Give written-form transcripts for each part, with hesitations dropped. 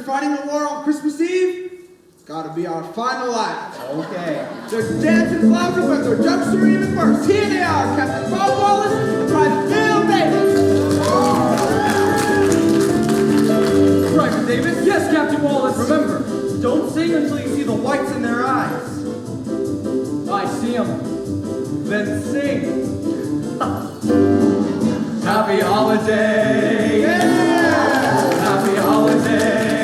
fighting a war on Christmas Eve, it's gotta be our final act. Okay. They're dancing lousy, but their jumps are even worse. Here they are, Captain Bob Wallace and Private Bill Davis. Private Davis? Yes, Captain Wallace. Remember, don't sing until you see the whites in their eyes. I see them. Then sing. Happy holidays. Yeah! Happy holidays.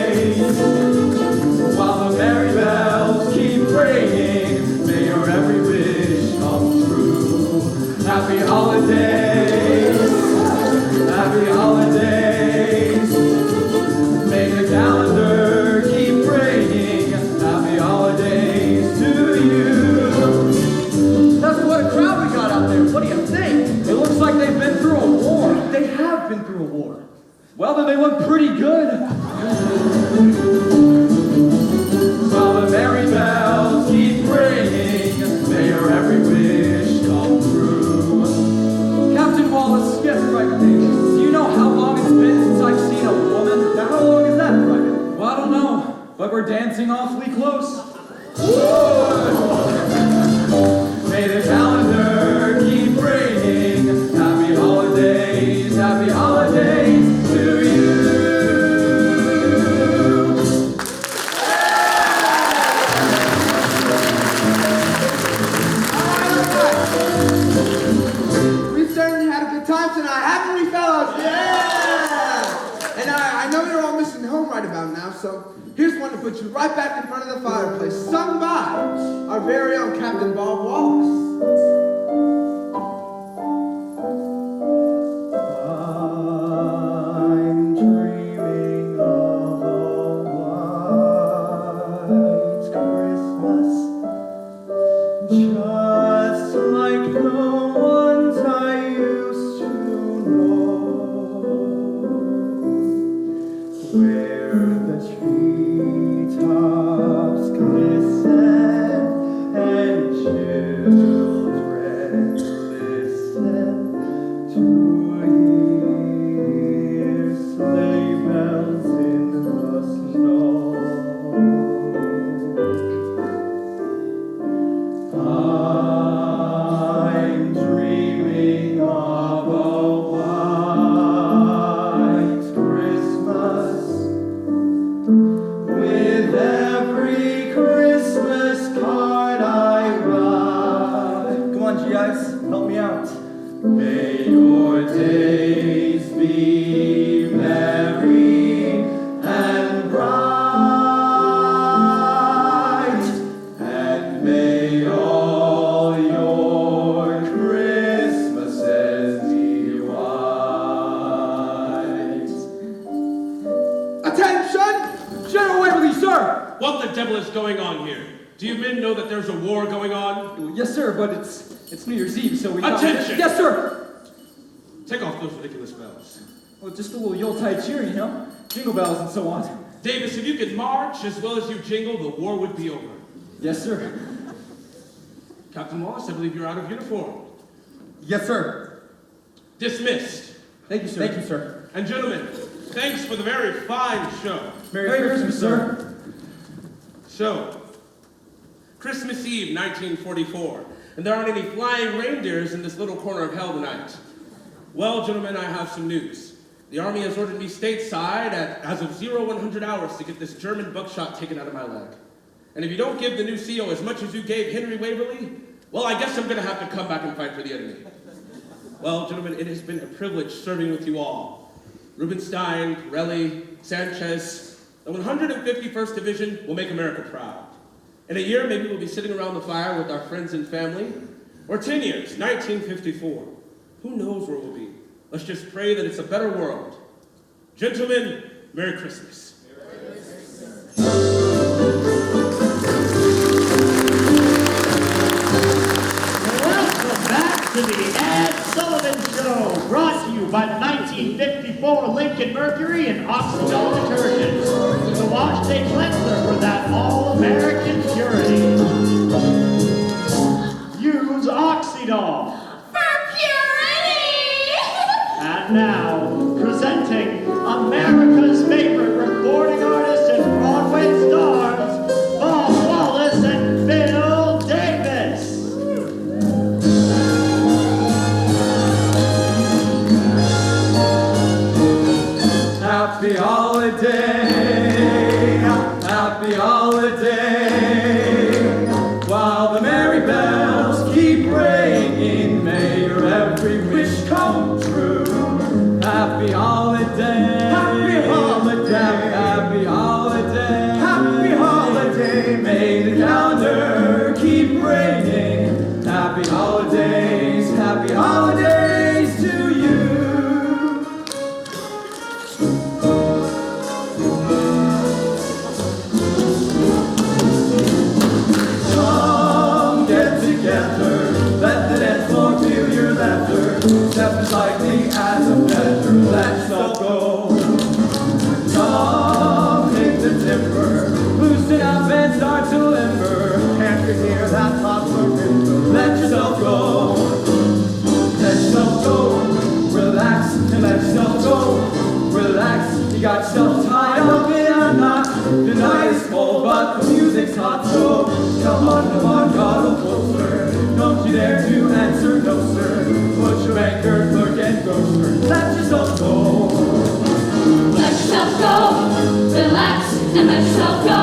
While the merry bells keep ringing, may your every wish come true. Happy holidays. Happy holidays. May the calendar keep ringing. Happy holidays to you. That's what a crowd we got out there. What do you think? It looks like they've been through a war. They have been through a war. Well, then they look pretty good. While the merry bells keep ringing, may your every wish come true. Captain Wallace, yes, Private Davis. Do you know how long it's been since I've seen a woman? Now, how long is that, Private? Well, I don't know, but we're dancing awfully close. May the calendar keep ringing. Happy holidays to you. We certainly had a good time tonight, haven't we, fellas? Yeah! And I know you're all missing home right about now, so here's one to put you right back in front of the fireplace, sung by our very own Captain Bob Wallace. I'm dreaming of a white Christmas, just like the ones I used to know, where the treetops glisten and children listen to hear sleigh bells in the snow. I'm dreaming of a white Christmas, with every Christmas card I write. Come on, GIs, help me out. May your days be merry and bright, and may all your Christmases be white. Attention! Get away with you, sir! What the devil is going on here? Do you men know that there's a war going on? Yes, sir, but it's New Year's Eve, so we Attention! Yes, sir! Take off those ridiculous bells. Well, just a little Yuletide cheer, you know? Jingle bells and so on. Davis, if you could march as well as you jingle, the war would be over. Yes, sir. Captain Wallace, I believe you're out of uniform. Yes, sir. Dismissed. Thank you, sir. Thank you, sir. And gentlemen, thanks for the very fine show. Merry Christmas, sir. So, Christmas Eve, 1944, and there aren't any flying reindeers in this little corner of hell tonight. Well, gentlemen, I have some news. The Army has ordered me stateside as of 0100 hours to get this German buckshot taken out of my leg. And if you don't give the new CO as much as you gave Henry Waverly, well, I guess I'm gonna have to come back and fight for the enemy. Well, gentlemen, it has been a privilege serving with you all. Rubenstein, Pirelli, Sanchez, the 151st Division will make America proud. In a year, maybe we'll be sitting around the fire with our friends and family. Or 10 years, 1954. Who knows where we'll be? Let's just pray that it's a better world. Gentlemen, Merry Christmas. Welcome back to the Ed Sullivan Show, brought to you by the 1954 Lincoln Mercury and Oxydol detergents. The wash day cleanser for that all-American purity. Use Oxydol. For purity! And now, presenting America's favorite recording artist and holiday. While the merry bells keep ringing, may your every wish come true. Happy holiday. Happy holiday. Happy holiday. Happy holiday. May the calendar keep ringing. Happy holidays. Happy holidays to you. Come get together. Let the dance floor feel your laughter. Step as lightly as a feather. Let's all go. Come hit the timber. Loosen up and start to limber. Can't you hear that pop rhythm? Let yourself go. Let yourself go. Relax and let yourself go. Relax. You got yourself tied up in a knot. The night is cold, but the music's hot. So come on, cuddle closer. Don't you dare to answer no, sir. Put your banker, clerk, and grocer. Let yourself go. Let yourself go. Relax and let yourself go.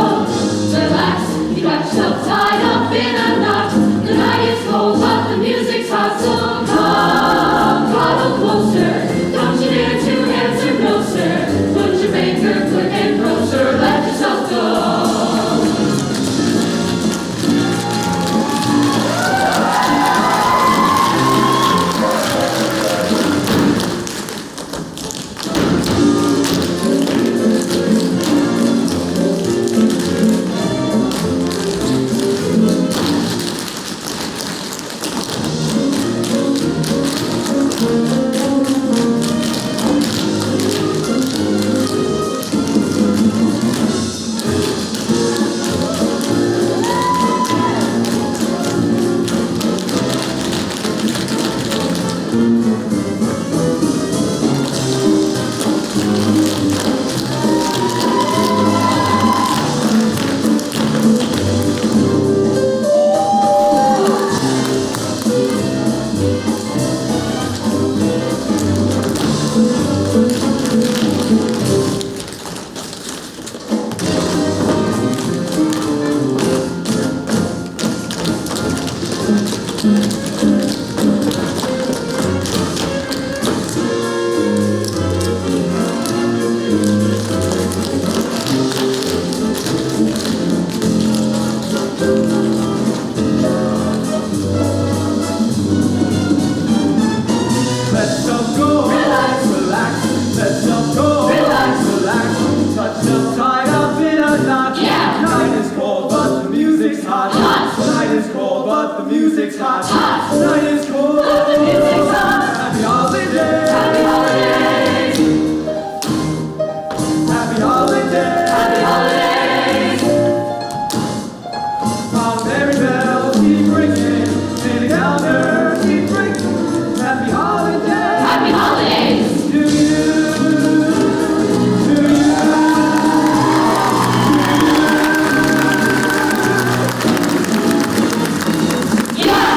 Relax. You got yourself tied up in a knot. The night is cold, but the music's hot. So come, cuddle closer. Don't you dare to answer no, sir. Put your banker, clerk, and grocer. Let yourself go. Let yourself go. Relax. Relax. Let yourself go. Relax. Relax. Touch yourself tied up in a knot. Yeah. Night is cold, but the music's hot. Hot. Night is cold, but the music's hot. Hot. Night is cold, But the music's hot. Happy holiday. Happy holidays. Happy holiday. Happy holidays. While merry bells keep ringing, may the calendar keep ringing. Happy holiday. Happy holidays. To you. To you. Yeah.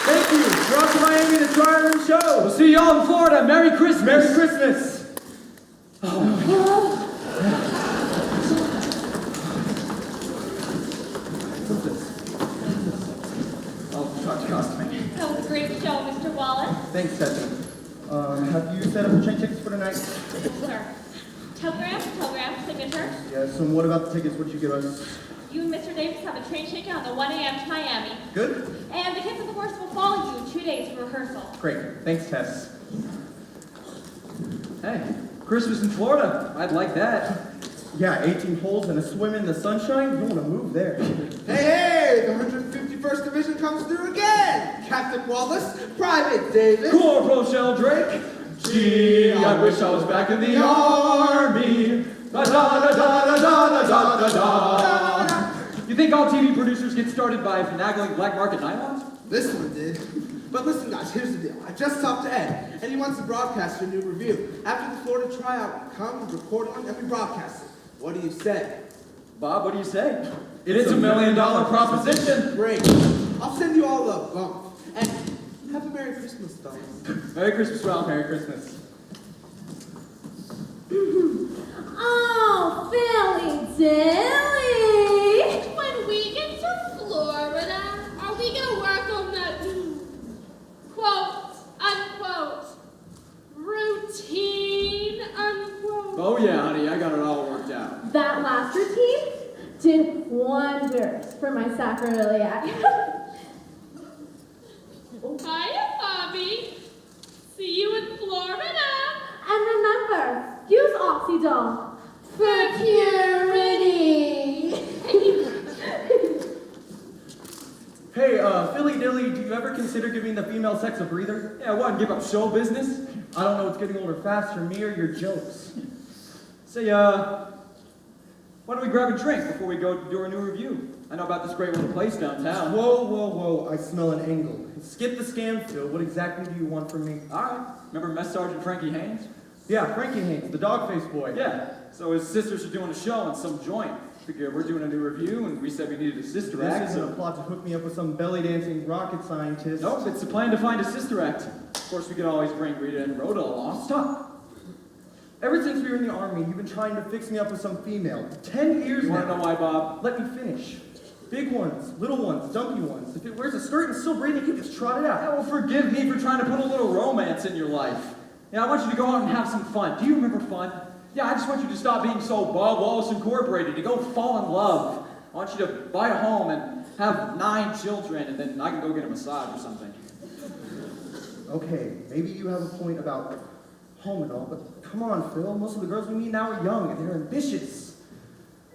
Thank you. We're off to Miami to try our new show. We'll see y'all in Florida. Merry Christmas. Merry Christmas. I'll talk to costuming. That was a great show, Mr. Wallace. Thanks, Tessa. Have you set up the train tickets for tonight? Sir. Telegram, signature. Yes, and what about the tickets? What did you give us? You and Mr. Davis have a train ticket on the 1 a.m. to Miami. Good? And the kids of the horse will follow you in 2 days for rehearsal. Great. Thanks, Tess. Hey, Christmas in Florida. I'd like that. Yeah, 18 holes and a swim in the sunshine. You don't want to move there. Hey, the 151st Division comes through again. Captain Wallace, Private Davis. Corporal Sheldrake. Gee, I wish I was back in the army. Da da da da da da da da da. You think all TV producers get started by finagling black market nylons? This one did. But listen, guys, here's the deal. I just talked to Ed, and he wants to broadcast your new review. After the Florida tryout, we come, record one, and we broadcast it. What do you say? Bob, what do you say? It's $1 million proposition. Great. I'll send you all a bump. And have a Merry Christmas, fellas. Merry Christmas, Ralph. Merry Christmas. Oh, Billy Dilly! When we get to Florida, are we gonna work on that quote, unquote, routine, unquote? Oh yeah, honey, I got it all worked out. That last routine did wonders for my sacroiliac. Hiya, Bobby. See you in Florida. And remember, use Oxydol for purity. Hey, Philly Dilly, do you ever consider giving the female sex a breather? Yeah, what, give up show business? I don't know what's getting older faster, me or your jokes. Say, why don't we grab a drink before we go do our new review? I know about this great little place downtown. Whoa, whoa, whoa, I smell an angle. Skip the scam, Phil. What exactly do you want from me? Alright, remember Mess Sergeant Frankie Haynes? Yeah, Frankie Haynes, the dog-faced boy. Yeah, so his sisters are doing a show in some joint. Figure we're doing a new review, and we said we needed a sister This act, isn't a so... plot to hook me up with some belly-dancing rocket scientist. Nope, it's the plan to find a sister act. Of course, we could always bring Rita and Rhoda along. Stop! Ever since we were in the army, you've been trying to fix me up with some female. 10 years You now. wanna know why, Bob? Let me finish. Big ones, little ones, dumpy ones. If it wears a skirt and still breathing, you just trot it Yeah, out. well, forgive me for trying to put a little romance in your life. Yeah, I want you to go out and have some fun. Do you remember fun? Yeah, I just want you to stop being so Bob Wallace Incorporated, to go fall in love. I want you to buy a home and have 9 children, and then I can go get a massage or something. Okay, maybe you have a point about home and all, but come on, Phil. Most of the girls we meet now are young and they're ambitious.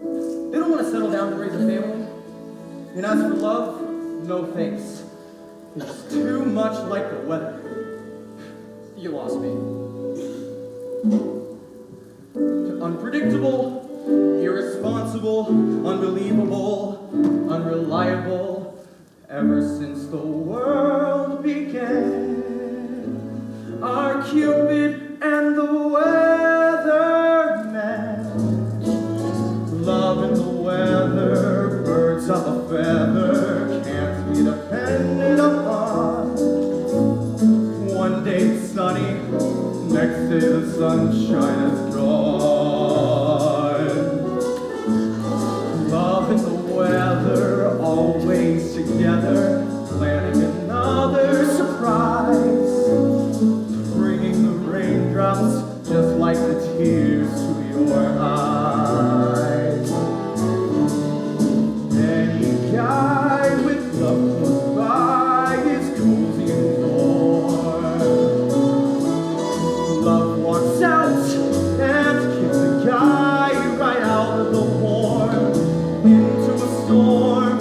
They don't want to settle down to raise a family. And as for love, no thanks. It's too much like the weather. You lost me. Unpredictable, irresponsible, unbelievable, unreliable, ever since the world began. Our Cupid and the weatherman. Love in the weather, birds of a feather, can't be depended upon. One day it's sunny, next day the sunshine is gone. Love in the weather, always together, planning another surprise. Bringing the raindrops, just like the tears to your eyes. Any guy with love close by is cozy and warm. Love walks out and kicks a guy right out of the warm into a storm.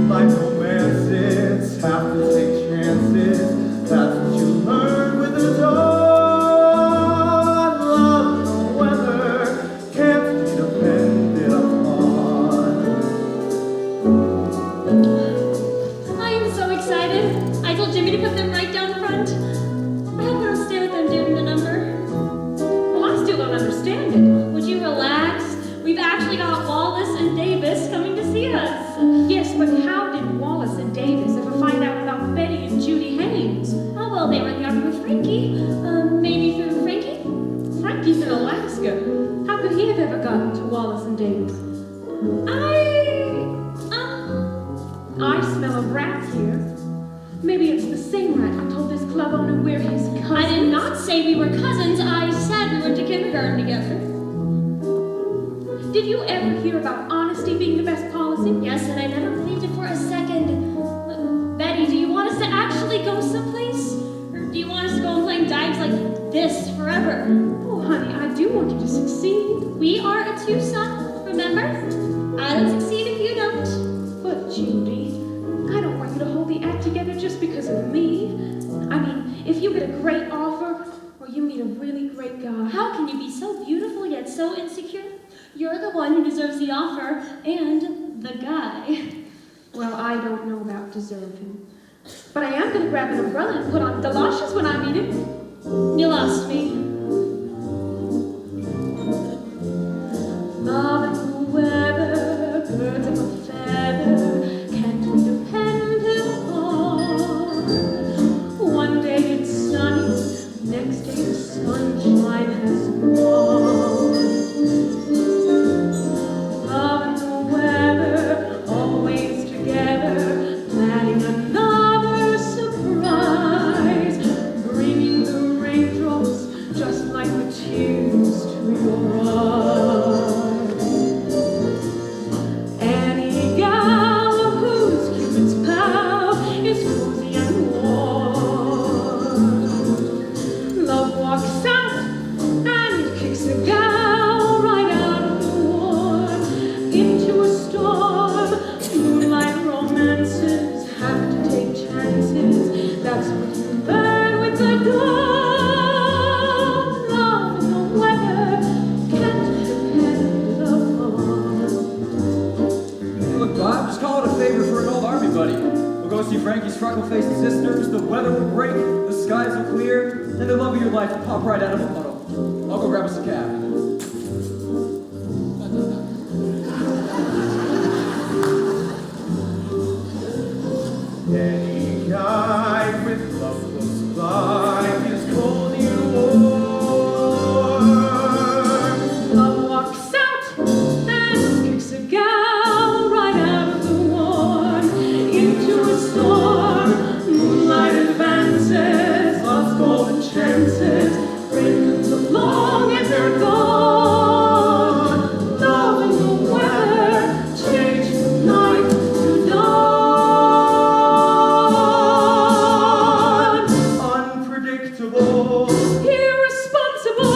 Like romances, have to take chances. That's what you learn with the dawn. Love in the weather can't be depended upon. I am so excited. I told Jimmy to put them right down front. I hope I don't stare at them during the number. Well, I still don't understand it. Would you relax? We've actually got Wallace and Davis coming to see us. Yes, but how did Wallace and Davis ever find out about Betty and Judy Haynes? Oh, well, they were in the army with Frankie. Maybe through Frankie? Frankie's in Alaska. How could he have ever gotten to Wallace and Davis? I smell a rat here. Maybe it's the same rat who told this club owner we're his cousin. I did not say we were cousins. I said we went to kindergarten together. Did you ever hear about honesty being the best policy? Yes, and I never believed it for a second. Betty, do you want us to actually go someplace? Or do you want us to go and play dives like this forever? Oh, honey, I do want you to succeed. We are a twosome, remember? I don't succeed if you don't. But, Judy, I don't want you to hold the act together just because of me. I mean, if you get a great offer, or you meet a really great guy. How can you be so beautiful yet so insecure? You're the one who deserves the offer and the guy. Well, I don't know about deserving. But I am going to grab an umbrella and put on galoshes when I meet him. You lost me. Love in the weather, birds of a feather, can't be depended these freckle-faced sisters, the weather will break, the skies are clear, and the love of your life will pop right out of a puddle. I'll go grab us a cab. Any guy with love will supply his cold new warm. Love walks out and kicks a gal right out of the warm into a storm. Moonlight advances, love's golden chances. Rain comes along and they're gone. Love and the weather change from night to dawn. Unpredictable, Irresponsible,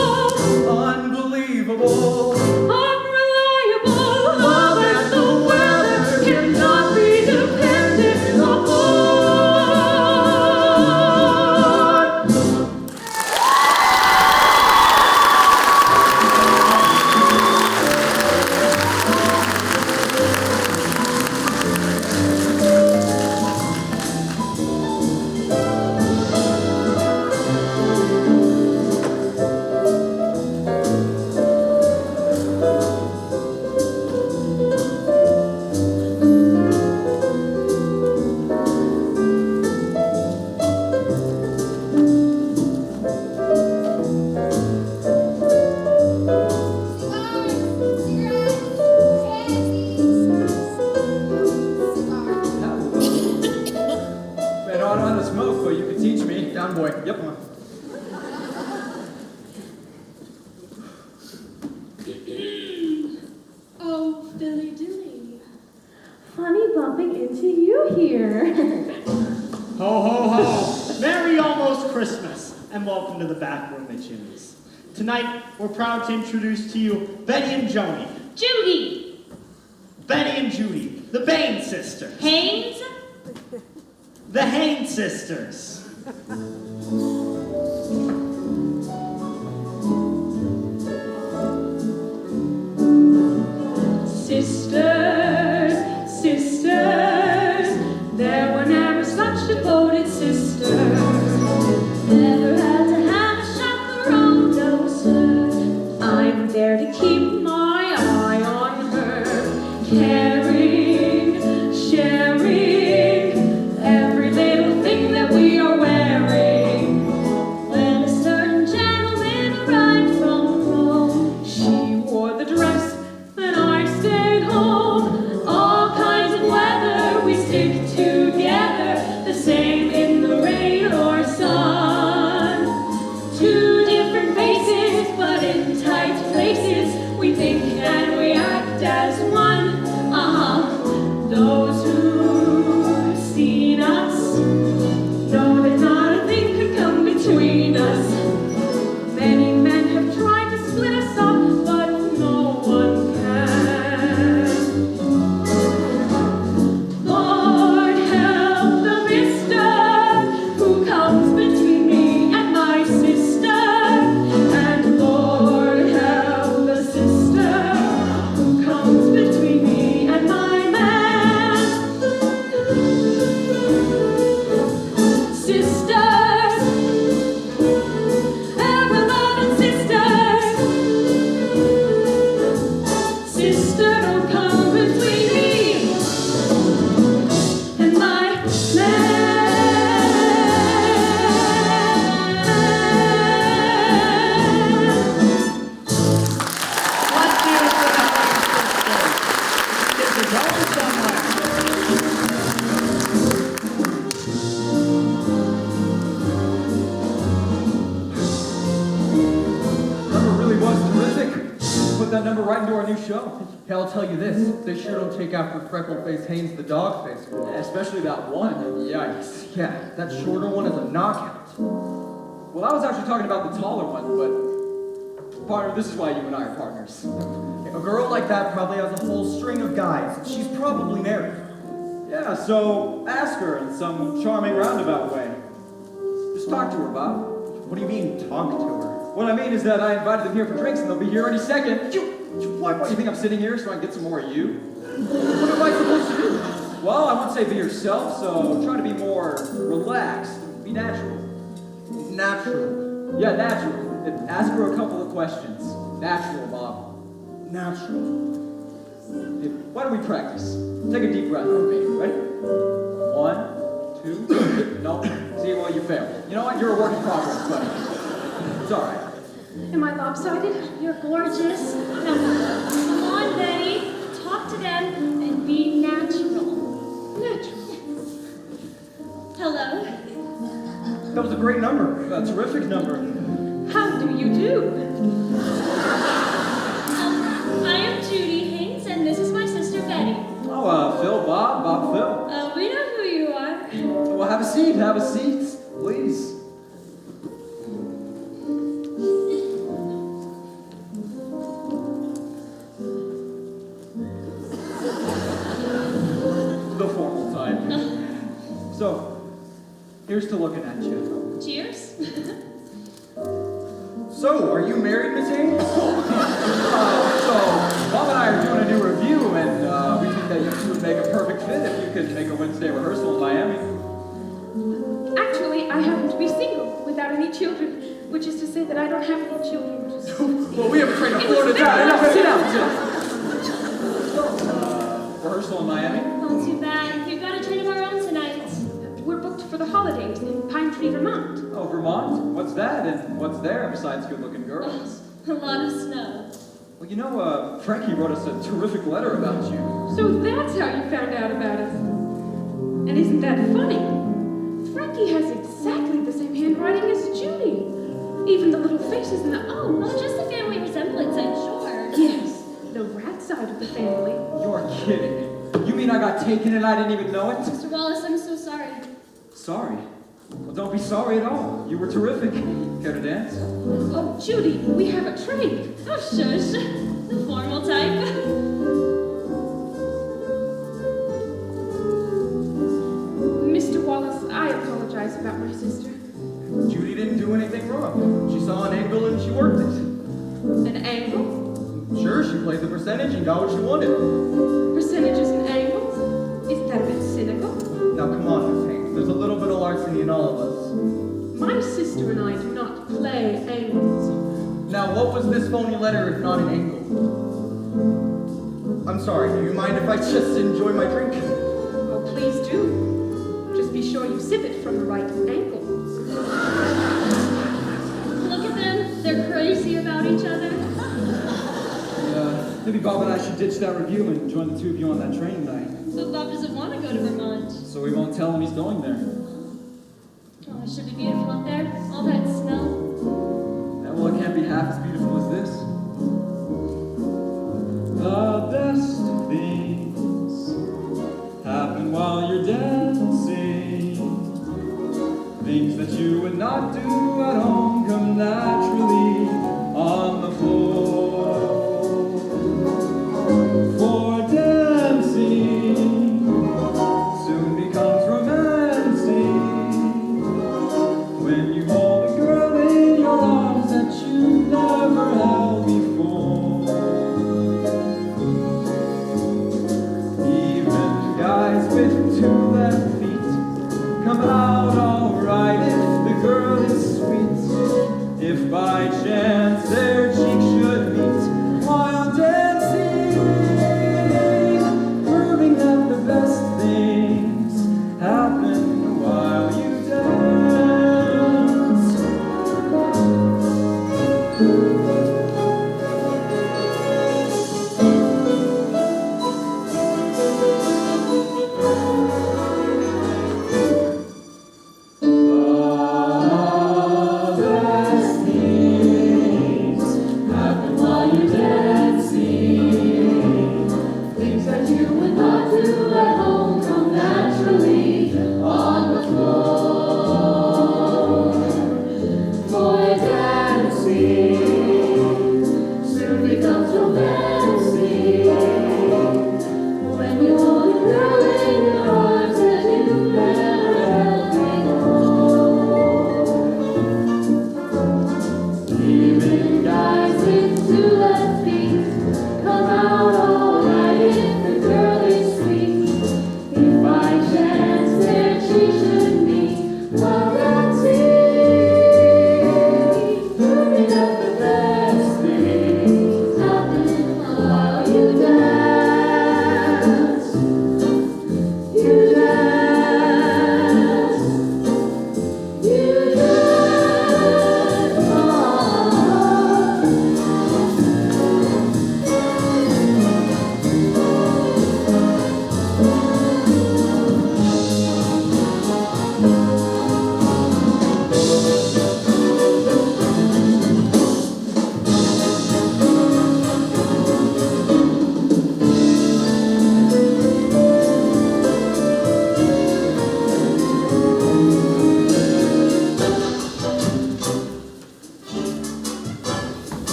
unbelievable. unreliable. Love and the weather cannot be depended upon. Man, I don't know how to smoke, but you can teach me. Down, boy. Yep. Oh, Billy Dilly. Funny bumping into you here. Ho, ho, ho. Merry almost Christmas, and welcome to the back room at Jimmy's. Tonight, we're proud to introduce to you Betty and Joni. Judy. Betty and Judy, the Bain sisters. Haynes. The Haines sisters. Sisters, sisters, there were never such devoted sisters. Never had to have a chaperone, no sir. I'm there to keep my eye on her. Caring, sharing, every little thing that we are wearing. When a certain gentleman arrived from Rome, she wore the dress and I stayed home. All kinds of weather, we stick together, the same in the rain or sun. Two different faces, but in tight places, we think and we act as one. Those who've seen us know that not a thing could come between us. Many men have tried to split us up, but no one can. Lord help the mister who comes between me and my sister, and Lord help the sister who comes between me and my man. Sisters, ever-loving sisters, sister, don't come between me and my man. Let's do it for the Haines sisters. Kids are going somewhere. Number really was terrific. Put that number right into our new show. Hey, I'll tell you this. They sure don't take after freckle-faced Haynes the dog face. Especially that one. Yikes. Yeah, that shorter one is a knockout. Well, I was actually talking about the taller one, but partner, this is why you and I are partners. A girl like that probably has a whole string of guys. She's probably married. Yeah, so ask her in some charming roundabout way. Just talk to her, Bob. What do you mean, talk to her? What I mean is that I invited them here for drinks and they'll be here any second. What, you think I'm sitting here so I can get some more of you? What am I supposed to do? Well, I wouldn't say be yourself, so try to be more relaxed. Be natural. Natural. Yeah, natural. Ask her a couple of questions. Natural, Bob. Natural. Why don't we practice? Take a deep breath with me. Ready? 1, 2, no. See, well, you failed. You know what? You're a work in progress, buddy. It's all right. Am I lopsided? You're gorgeous. Now, come on, Betty. Talk to them and be natural. Natural. Hello. That was a great number. A terrific number. How do you do? I am Judy Haynes, and this is my sister Betty. Oh, Phil, Bob, Phil. We know who you are. Well, have a seat, please. The formal type. So, here's to looking at you. Cheers. So, are you married, Miss Haynes? So, Bob and I are doing a new review, and we think that you two would make a perfect fit if you could make a Wednesday rehearsal in Miami. Actually, I happen to be single, without any children, which is to say that I don't have any children. Well, we have a train to Florida Sit down. today. Rehearsal in Miami? Not too bad. We've got a train of our own tonight. We're booked for the holidays in Pine Tree, Vermont. Oh, Vermont? What's that? And what's there besides good-looking girls? A lot of snow. Well, you know, Frankie wrote us a terrific letter about you. So that's how you found out about us. And isn't that funny? Frankie has exactly the same handwriting as Judy. Even the little faces and the O's. Oh, just a family resemblance, I'm sure. Yes, the rat side of the family. You're kidding. You mean I got taken and I didn't even know it? Mr. Wallace, I'm so sorry. Sorry. Well, don't be sorry at all. You were terrific. Care to dance? Oh, Judy, we have a train. Oh, shush. The formal type. Mr. Wallace, I apologize about my sister. Judy didn't do anything wrong. She saw an angle and she worked it. An angle? Sure, she played the percentage and got what she wanted. Percentages and angles? Isn't that a bit cynical? Now, come on, Miss Haynes. There's a little bit of larceny in all of us. My sister and I do not play angles. Now, what was this phony letter if not an angle? I'm sorry, do you mind if I just enjoy my drink? Oh, please do. Just be sure you sip it from the right angle. Look at them. They're crazy about each other. Maybe Bob and I should ditch that review and join the two of you on that train tonight. But Bob doesn't want to go to Vermont. So we won't tell him he's going there. Oh, it should be beautiful up there. All that snow. Yeah, well, it can't be half as beautiful as this. The best things happen while you're dancing. Things that you would not do at home come naturally on the floor. For dancing soon becomes romancing when you hold a girl in your arms that you never held before. Even guys with 2 left feet come out alright if the girl is sweet. If by chance their cheeks should meet while dancing, proving that the best things happen while you dance. The best things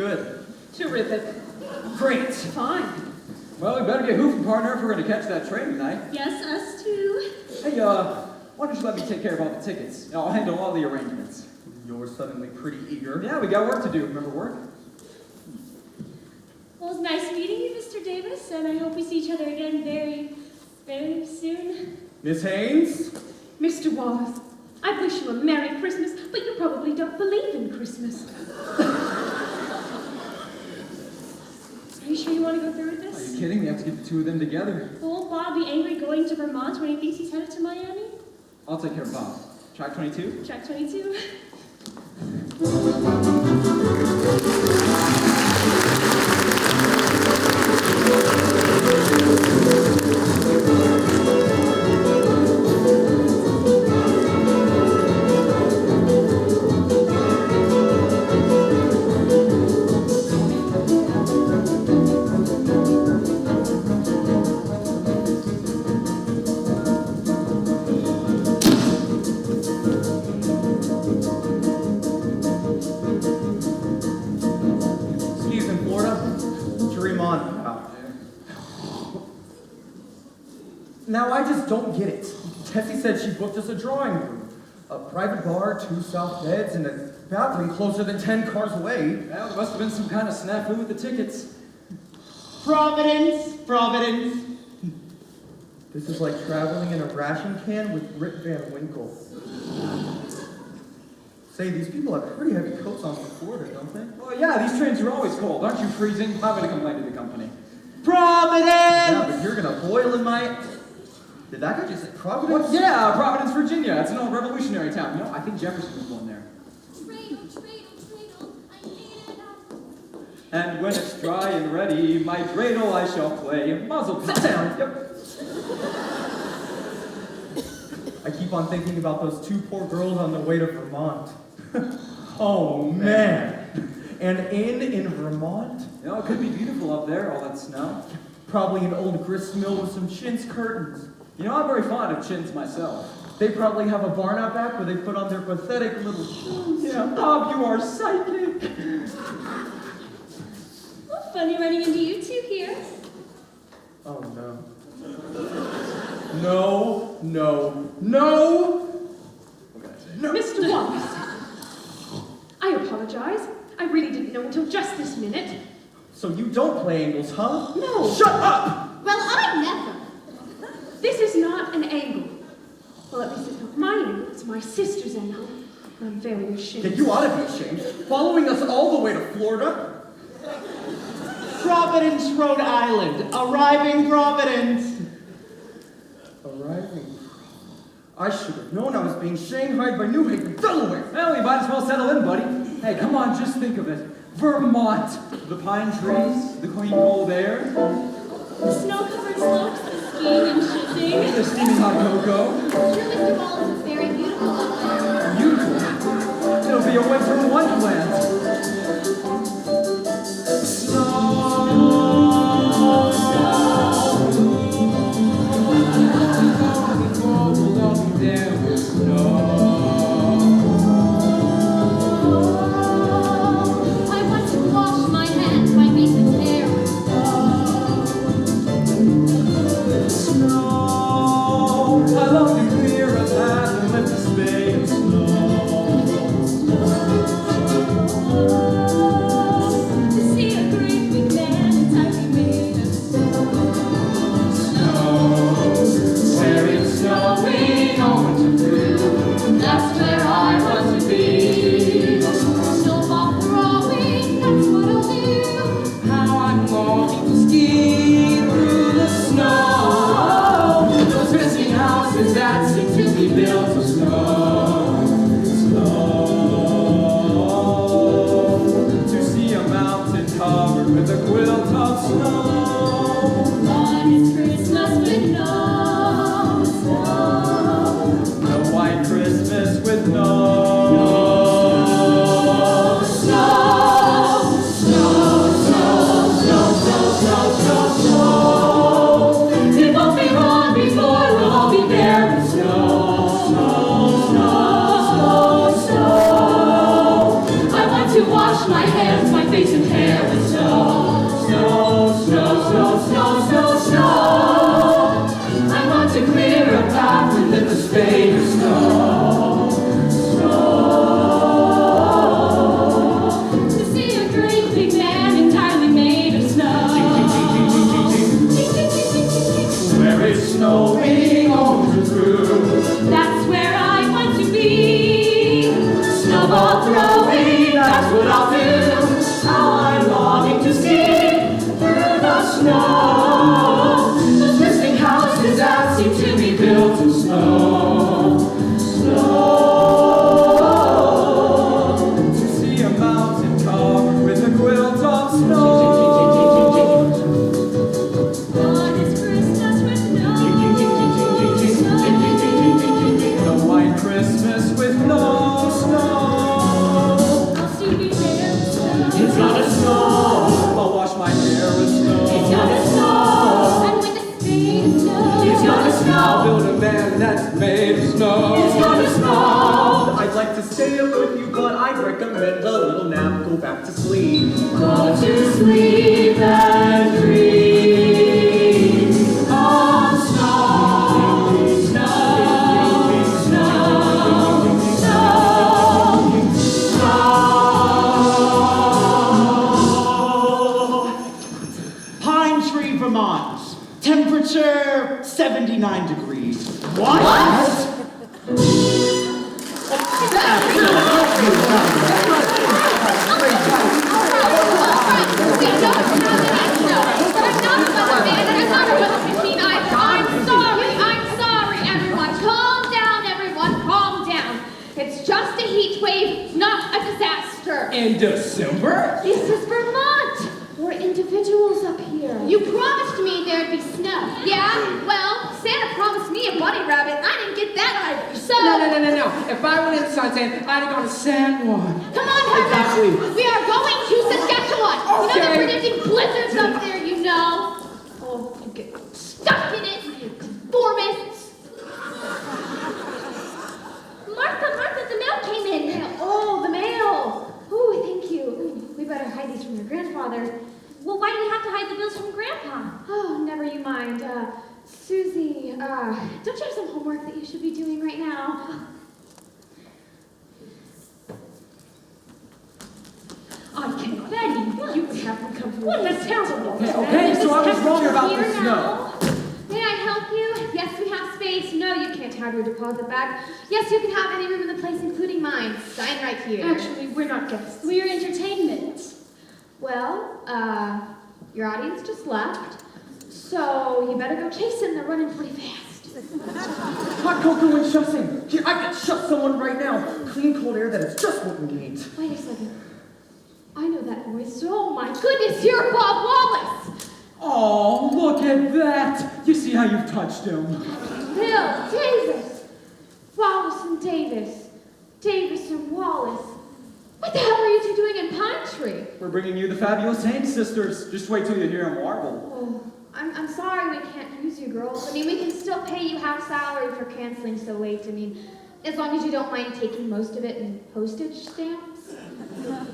Good. Terrific. Great. Fine. Well, we better get hoofing, partner, if we're going to catch that train tonight. Yes, us too. Hey, why don't you let me take care of all the tickets? I'll handle all the arrangements. You're suddenly pretty eager. Yeah, we got work to do. Remember work? Well, it's nice meeting you, Mr. Davis, and I hope we see each other again very, very soon. Miss Haynes? Mr. Wallace, I wish you a Merry Christmas, but you probably don't believe in Christmas. Are you sure you want to go through with Are you this? kidding? We have to get the two of them together. Won't Bob be angry going to Vermont when he thinks he's headed to Miami? I'll take care of Bob. Track 22? Track 22. Excuse me, Florida. Dream on, pal. Now, I just don't get it. Tessie said she booked us a drawing room, a private bar, 2 south beds, and a bathroom closer than 10 cars away. Well, there must have been some kind of snafu with the tickets. Providence, Providence. This is like traveling in a ration can with Rip Van Winkle. Say, these people have pretty heavy coats on for Florida, don't they? Well, yeah, these trains are always cold. Aren't you freezing? I'm going to complain to the company. Providence! Yeah, but you're gonna boil in my... Did that guy just say Providence? What? Yeah, Providence, Virginia. It's an old revolutionary town. You know, I think Jefferson was born there. Cradle, cradle, cradle, I made it up. And when it's dry and ready, my dreidel I shall play. Muzzle. Sit down. Yep. I keep on thinking about those 2 poor girls on their way to Vermont. Oh, man. An inn in Vermont? You know, it could be beautiful up there, all that snow. Probably an old grist mill with some chintz curtains. You know, I'm very fond of chintz myself. They probably have a barn out back where they put on their pathetic little shoes. Yeah, Bob, you are psychic. Well, funny running into you two here. Oh, no. No, no, no! What can I say? No. Mr. Wallace, I apologize. I really didn't know until just this minute. So you don't play angles, huh? No. Shut up! Well, I never. This is not an angle. Well, at least it's not my angle. It's my sister's angle. And I'm very ashamed. Yeah, you ought to be ashamed. Following us all the way to Florida? Providence, Rhode Island. Arriving Providence. Arriving. I should have known I was being shanghaied by New Haven, Delaware. Well, you might as well settle in, buddy. Hey, come on, just think of it. Vermont. The pine trees, the clean cold air, The snow-covered slopes, the skiing and shitting. the steaming hot cocoa. Sure, Mr. Wallace is very beautiful up there. Beautiful. It'll be a winter wonderland. I want to wash my hands by Mason Fair. Snow. I long to clear a path and lift the spade of snow. mountain top with a quilt of snow. What is Christmas with no snow? The white Christmas with no snow. I'll see you there with snow. It's gonna snow. I'll wash my hair with snow. It's gonna snow. And with the spade of snow. It's gonna snow. I'll build a man that's made of snow. It's gonna snow. I'd like to stay up with you, but I'd recommend a little nap. Go back to sleep. Go to sleep and dream of snow, snow, snow, Snow. Pine Tree, Vermont. Temperature 79 degrees. What? I'm sorry, everyone. Calm down. It's just a heat wave, not a disaster. In December? This is Vermont. We're individuals up here. You promised me there'd be snow. Yeah? Well, Santa promised me a bunny rabbit. I didn't get that either. So No. If I went in suntan, I'd have gone to San Juan. come on, Heather. Exactly. We are going to Saskatchewan. You know Okay. they're predicting blizzards up there, you know. Oh, you get stuck in it, you conformists. Martha, the mail came in. Oh, the mail. Oh, thank you. Ooh, we better hide these from your grandfather. Well, why do you have to hide the bills from Grandpa? Oh, never you mind. Susie, don't you have some homework that you should be doing right now? I cannot believe that you would have them come to What a terrible Okay, so I was wrong about the Here snow. now. May I help you? Yes, we have space. No, you can't have your deposit back. Yes, you can have any room in the place, including mine. Sign right here. Actually, we're not guests. We're entertainment. Well, your audience just left, so you better go chase them. They're running pretty fast. Hot cocoa and shushing. Here, I can shush someone right now. Clean, cold air that is just what we need. Wait a second. I know that voice. Oh my goodness, you're Bob Wallace. Oh, look at that. You see how you've touched him. Bill Davis. Wallace and Davis. Davis and Wallace. What the hell are you two doing in Pine Tree? We're bringing you the fabulous Haynes sisters. Just wait till you hear them warble. Oh, I'm sorry we can't use you girls. I mean, we can still pay you half salary for canceling so late. I mean, as long as you don't mind taking most of it in postage stamps.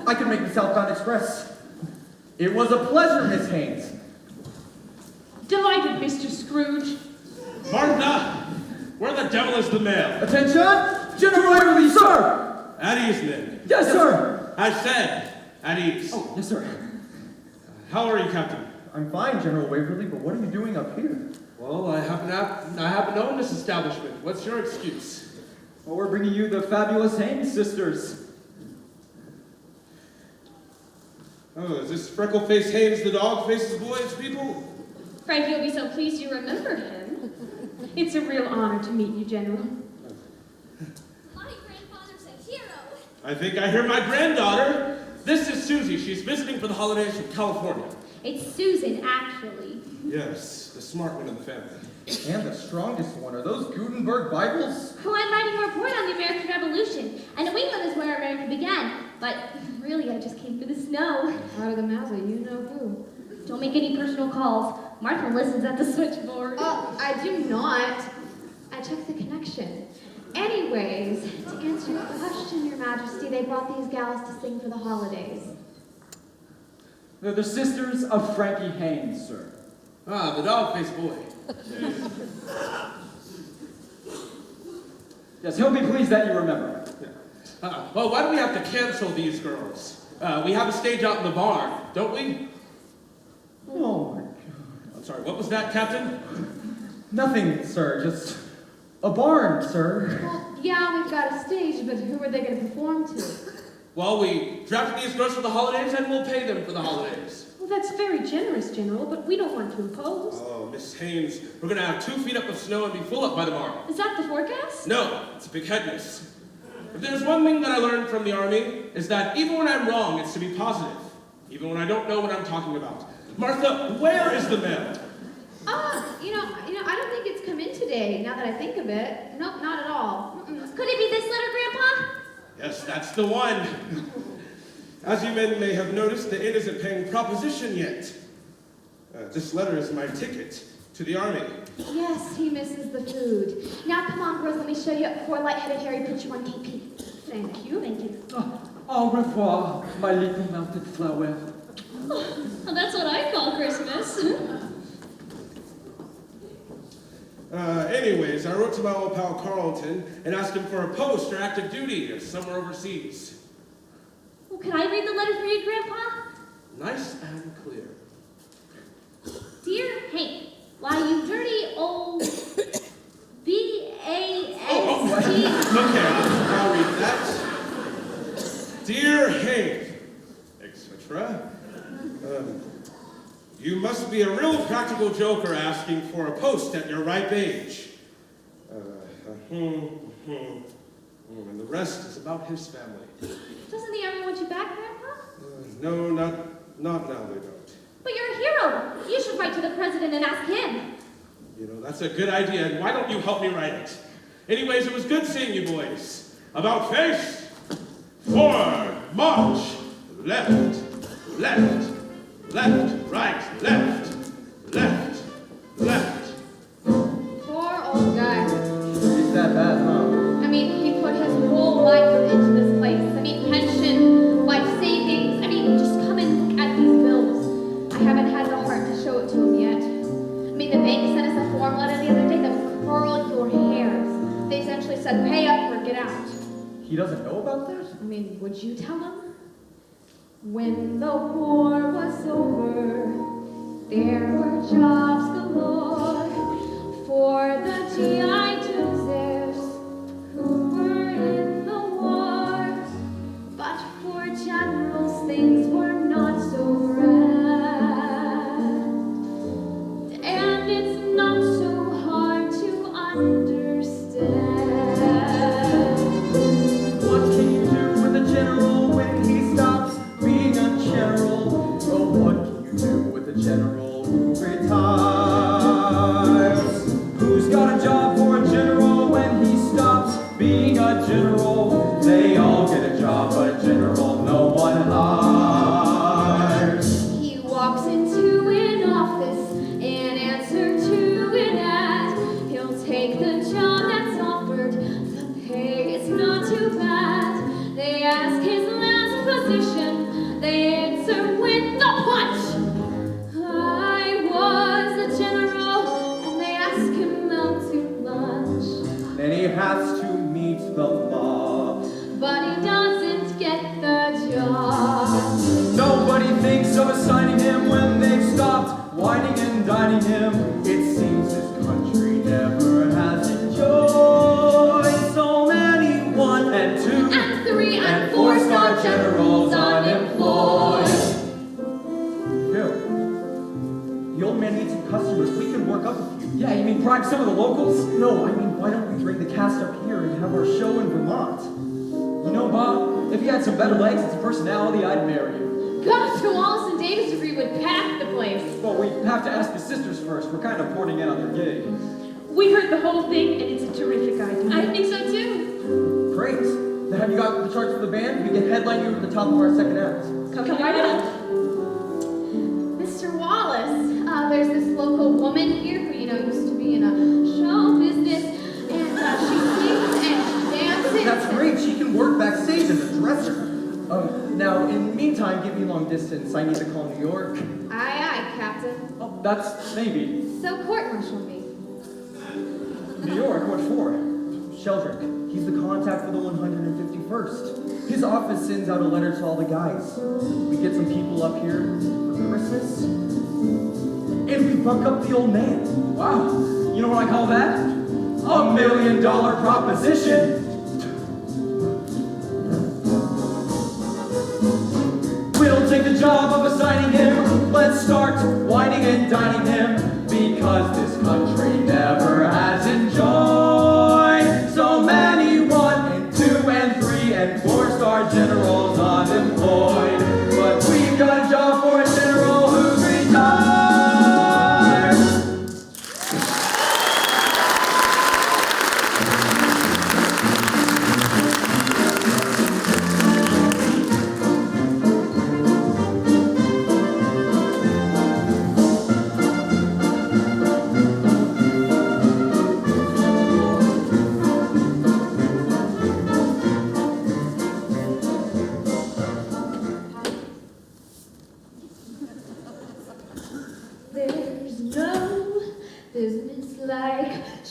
I can make the Southbound Express. It was a pleasure, Miss Haynes. Delighted, Mr. Scrooge. Martha, where the devil is the mail? Attention! General Waverly, sir! At ease, then. Yes, sir! I said, at ease. Oh, yes, sir. How are you, Captain? I'm fine, General Waverly, but what are you doing up here? Well, I happen to own this establishment. What's your excuse? Well, we're bringing you the fabulous Haynes sisters. Oh, is this freckle-faced Haynes the dog faces boys, people? Frankie will be so pleased you remember him. It's a real honor to meet you, General. My grandfather's a hero. I think I hear my granddaughter. This is Susie. She's visiting for the holidays from California. It's Susan, actually. Yes, the smart one in the family. And the strongest one. Are those Gutenberg Bibles? Well, I'm writing a report on the American Revolution, and New England is where America began. But really, I just came for the snow. Out of the mouth of you know who. Don't make any personal calls. Martha listens at the switchboard. I do not. I checked the connection. Anyways, to answer your question, Your Majesty, they brought these gals to sing for the holidays. They're the sisters of Frankie Haynes, sir. Ah, the dog-faced boy. Yes, he'll be pleased that you remember. Well, why do we have to cancel these girls? We have a stage out in the barn, don't we? Oh my God. I'm sorry, what was that, Captain? Nothing, sir. Just a barn, sir. Well, yeah, we've got a stage, but who are they going to perform to? Well, we drafted these girls for the holidays, and we'll pay them for the holidays. Well, that's very generous, General, but we don't want to impose. Oh, Miss Haynes, we're gonna have 2 feet up of snow and be full up by tomorrow. Is that the forecast? No, it's a big headness. If there's one thing that I learned from the Army, is that even when I'm wrong, it's to be positive. Even when I don't know what I'm talking about. Martha, where is the mail? I don't think it's come in today, now that I think of it. Nope, not at all. Could it be this letter, Grandpa? Yes, that's the one. As you men may have noticed, the inn isn't paying proposition yet. This letter is my ticket to the Army. Yes, he misses the food. Now come on, girls, let me show you before light-headed Harry puts you on KP. Thank you, thank you. Au revoir, my little melted flower. Well, that's what I call Christmas. Anyways, I wrote to my old pal Carlton and asked him for a post or active duty or somewhere overseas. Well, can I read the letter for you, Grandpa? Nice and clear. Dear Hank, why you dirty old B-A-S-T... Okay, I'll read that. Dear Hank, etc. You must be a real practical joker asking for a post at your ripe age. And the rest is about his family. Doesn't the Army want you back, Grandpa? No, not now, they don't. But you're a hero. You should write to the president and ask him. You know, that's a good idea, and why don't you help me write it? Anyways, it was good seeing you boys. About face. Forward, march. Left, left, left, right, left, left, left. Poor old guy. It's that bad, huh? I mean, he put his whole life into this place. I mean, pension, life savings. I mean, just come and look at these bills. I haven't had the heart to show it to him yet. I mean, the bank sent us a form letter the other day that would curl your hairs. They essentially said, pay up or get out. He doesn't know about that? I mean, would you tell him? When the war was over, there were jobs galore for the GI Joes who were in the war. But for generals, things were not so grand. And it's not so hard to understand. What can you do with a general when he stops being a general? Oh, what can you do with a general who retires? Who's got a job for a general when he stops being a general? They all get a job, but a general no one hires. He walks into an office and answers to an ad. He'll take the job that's offered. The pay is not too bad. They ask his last position. They answer with the punch. I was a general, and they ask him out to lunch. Then he has to meet the mob. But he doesn't get the job. Nobody thinks of assigning him when they've stopped whining and dining him. It seems this country never has enjoyed so many 1 and 2 And 3 and 4 4 star generals unemployed. Bill, the old man needs some customers. We can work up a few. Yeah, you mean bribe some of the locals? No, I mean, why don't we bring the cast up here and have our show in Vermont? You know, Bob, if you had some better legs and some personality, I'd marry you. Gosh, a Wallace and Davis degree would pack the place. But we have to ask the sisters first. We're kind of porting in on their gig. We heard the whole thing, and it's a terrific idea. I think so too. Great. Then have you got the charts for the band? We can headline you at the top of our second act. Come right up. Mr. Wallace, there's this local woman here who, used to be in a show business, and she sings and she dances. That's great. She can work backstage in the dresser. Now, in the meantime, give me long distance. I need to call New York. Aye, aye, Captain. Oh, that's maybe. So court-martial me. New York, what for? Sheldrick. He's the contact for the 151st. His office sends out a letter to all the guys. We get some people up here for Christmas, and we buck up the old man. Wow. You know what I call that? $1 million proposition. We'll take the job of assigning him. Let's start whining and dining him, because this country never has enjoyed so many 1 and 2 and 3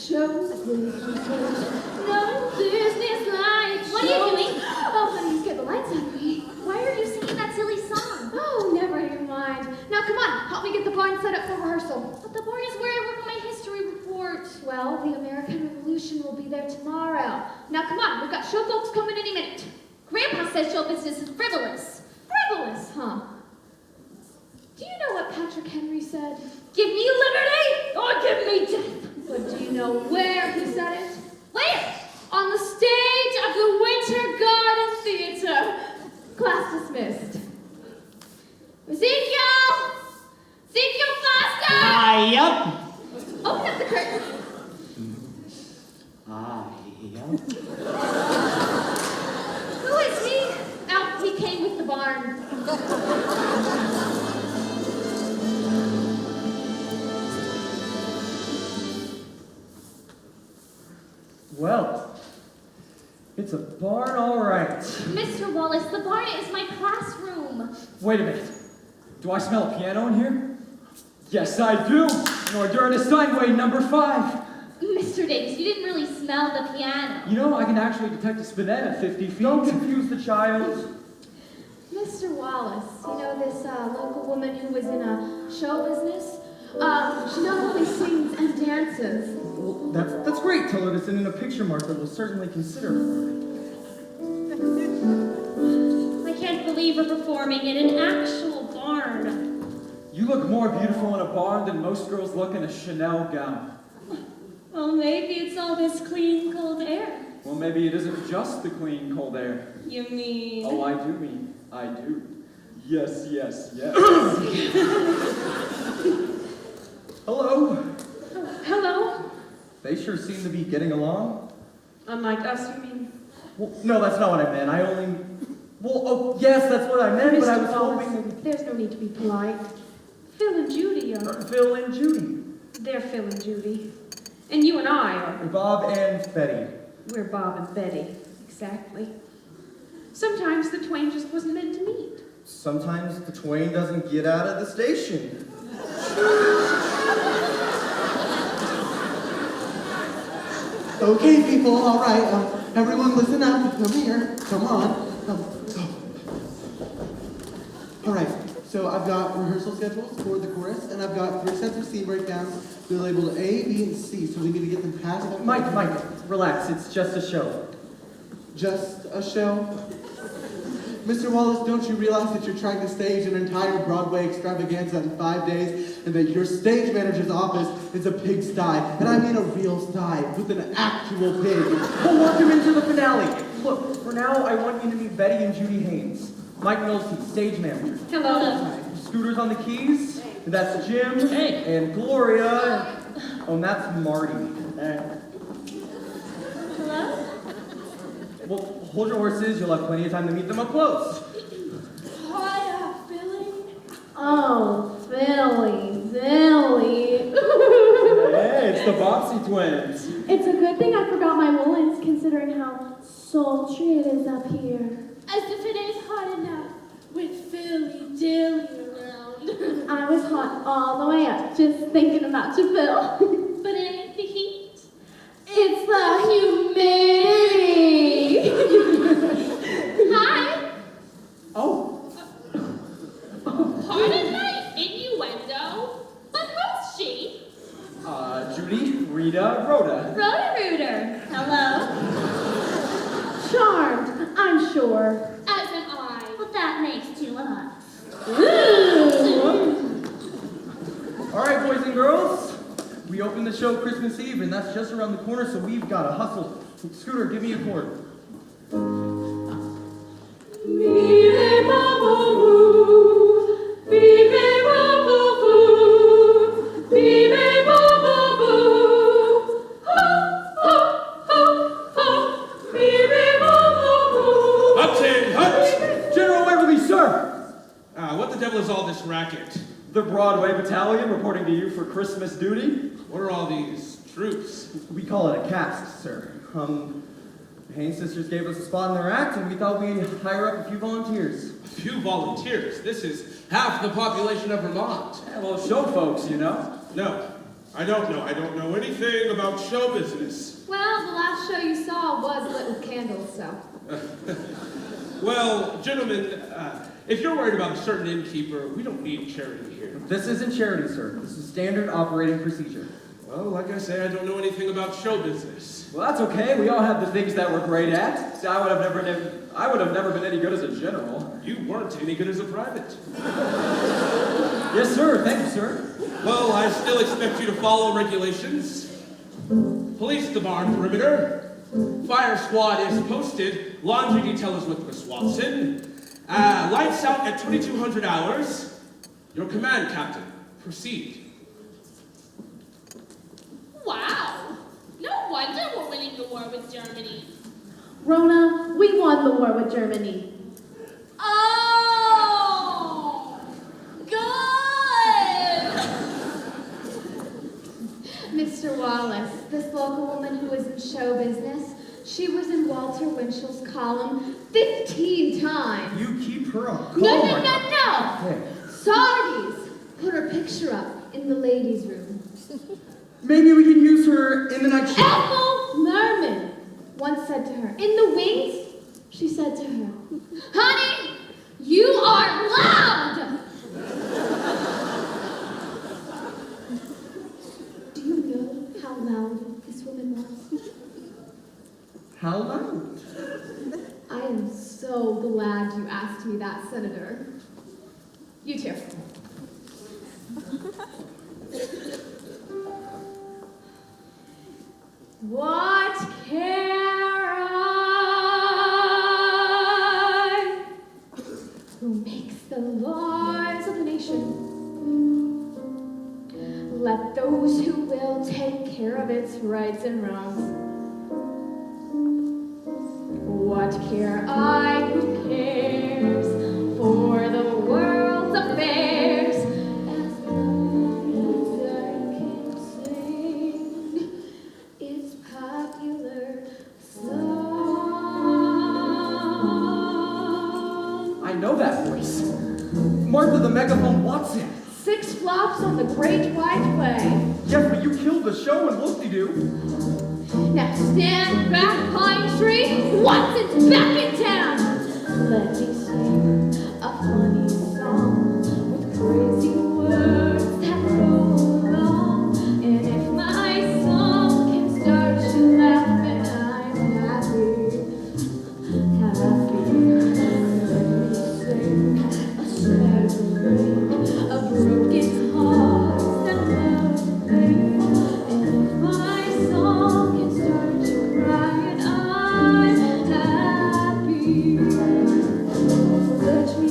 show business. No business like What are you doing? Oh, honey, you scared the lights out of me. Why are you singing that silly song? Oh, never you mind. Now, come on, help me get the barn set up for rehearsal. But the barn is where I work on my history report. Well, the American Revolution will be there tomorrow. Now, come on, we've got show folks coming any minute. Grandpa says show business is frivolous. Frivolous, huh? Do you know what Patrick Henry said? Give me liberty or give me death. But do you know where he said it? Where? On the stage of the Winter Garden Theater. Class dismissed. Ezekiel! Ezekiel Foster! Yup. Open up the curtain. Yup. Who is he? Oh, he came with the barn. Well, it's a barn, all right. Mr. Wallace, the barn is my classroom. Wait a minute. Do I smell a piano in here? Yes, I do. Nor during a Steinway number 5. Mr. Davis, you didn't really smell the piano. You know, I can actually detect a spinet at 50 feet. Don't confuse the child. Mr. Wallace, you know this local woman who was in a show business? She not only sings and dances. Well, that's great. Tell her to send in a picture marker. We'll certainly consider her. I can't believe we're performing in an actual barn. You look more beautiful in a barn than most girls look in a Chanel gown. Well, maybe it's all this clean, cold air. Well, maybe it isn't just the clean, cold air. You mean? Oh, I do mean. I do. Yes, yes, yes. Hello. Hello? They sure seem to be getting along. Unlike us, you mean? Well, no, that's not what I meant. Well, oh, yes, that's what I meant, but I was Mr. Wallace, hoping... there's no need to be polite. Phil and Judy are. Phil and Judy. They're Phil and Judy. And you and I are. Bob and Betty. We're Bob and Betty. Exactly. Sometimes the twain just wasn't meant to meet. Sometimes the twain doesn't get out of the station. Okay, people, all right. Everyone listen up. Come here. Come on. All right, so I've got rehearsal schedules for the chorus, and I've got 3 sets of C breakdowns. They're labeled A, B, and C, so we need to get them passed. Mike, relax. It's just a show. Just a show? Mr. Wallace, don't you realize that you're trying to stage an entire Broadway extravaganza in 5 days, and that your stage manager's office is a pigsty, and I mean a real sty, with an actual pig? We'll work him into the finale. Look, for now, I want you to meet Betty and Judy Haynes. Mike Milsey, stage manager. Hello. Scooter's on the keys. And that's Jim. Hey. And Gloria. Oh, and that's Marty. Hello? Well, hold your horses. You'll have plenty of time to meet them up close. Hiya, Billy. Oh, Billy. Hey, it's the Bobbsey twins. It's a good thing I forgot my woolens, considering how sultry it is up here. As if it is hot enough with Philly Dilly around. I was hot all the way up, just thinking about you, Phil. But it ain't the heat. It's the humidity. Hi. Oh, Pardon my innuendo. But who's she? Judy, Rita, Rhoda. Rhoda Rooter. Hello. Charmed, I'm sure. As am I. Well, that makes 2 of us. All right, boys and girls. We open the show Christmas Eve, and that's just around the corner, so we've got to hustle. Scooter, give me a chord. General Waverly, sir! What the devil is all this racket? The Broadway Battalion reporting to you for Christmas duty. What are all these troops? We call it a cast, sir. The Haynes sisters gave us a spot in their act, and we thought we'd hire up a few volunteers. A few volunteers. This is half the population of Vermont. Yeah, well, show folks, you know. No, I don't know. I don't know anything about show business. Well, the last show you saw was lit with candles, so. Well, gentlemen, if you're worried about a certain innkeeper, we don't need charity here. This isn't charity, sir. This is standard operating procedure. Well, like I say, I don't know anything about show business. Well, that's okay. We all have the things that we're great at. See, I would have never been any good as a general. You weren't any good as a private. Yes, sir. Thank you, sir. Well, I still expect you to follow regulations. Police the barn perimeter. Fire squad is posted. Laundry detail is with Miss Watson. Lights out at 2200 hours. Your command, Captain. Proceed. Wow! No wonder we're winning the war with Germany. Rona, we won the war with Germany. Oh! Good! Mr. Wallace, this local woman who is in show business, she was in Walter Winchell's column 15 times. You keep her on call. No! Hey, Sardi's put her picture up in the ladies' room. maybe we can use her in the night show. Ethel Merman once said to her, in the wings, she said to her, honey, you are loud! Do you know how loud this woman was? How loud? I am so glad you asked me that, Senator. You too. What care I? Who makes the laws of the nation? Let those who will take care of its rights and wrongs. What care I? Who cares for the world's affairs? As long as I can sing its popular song. I know that voice. Martha the Megaphone Watson. 6 flops on the Great White Way. Yes, but you killed the show and whoop-de-doo. Now stand back, Pine Tree. Watson's back in town. Let me sing a funny song with crazy words that roll along. And if my song can start you laughing, I'm happy. Happy. Let me sing a sad thing, a broken heart that loves pain. And if my song can start you crying, I'm happy. Let me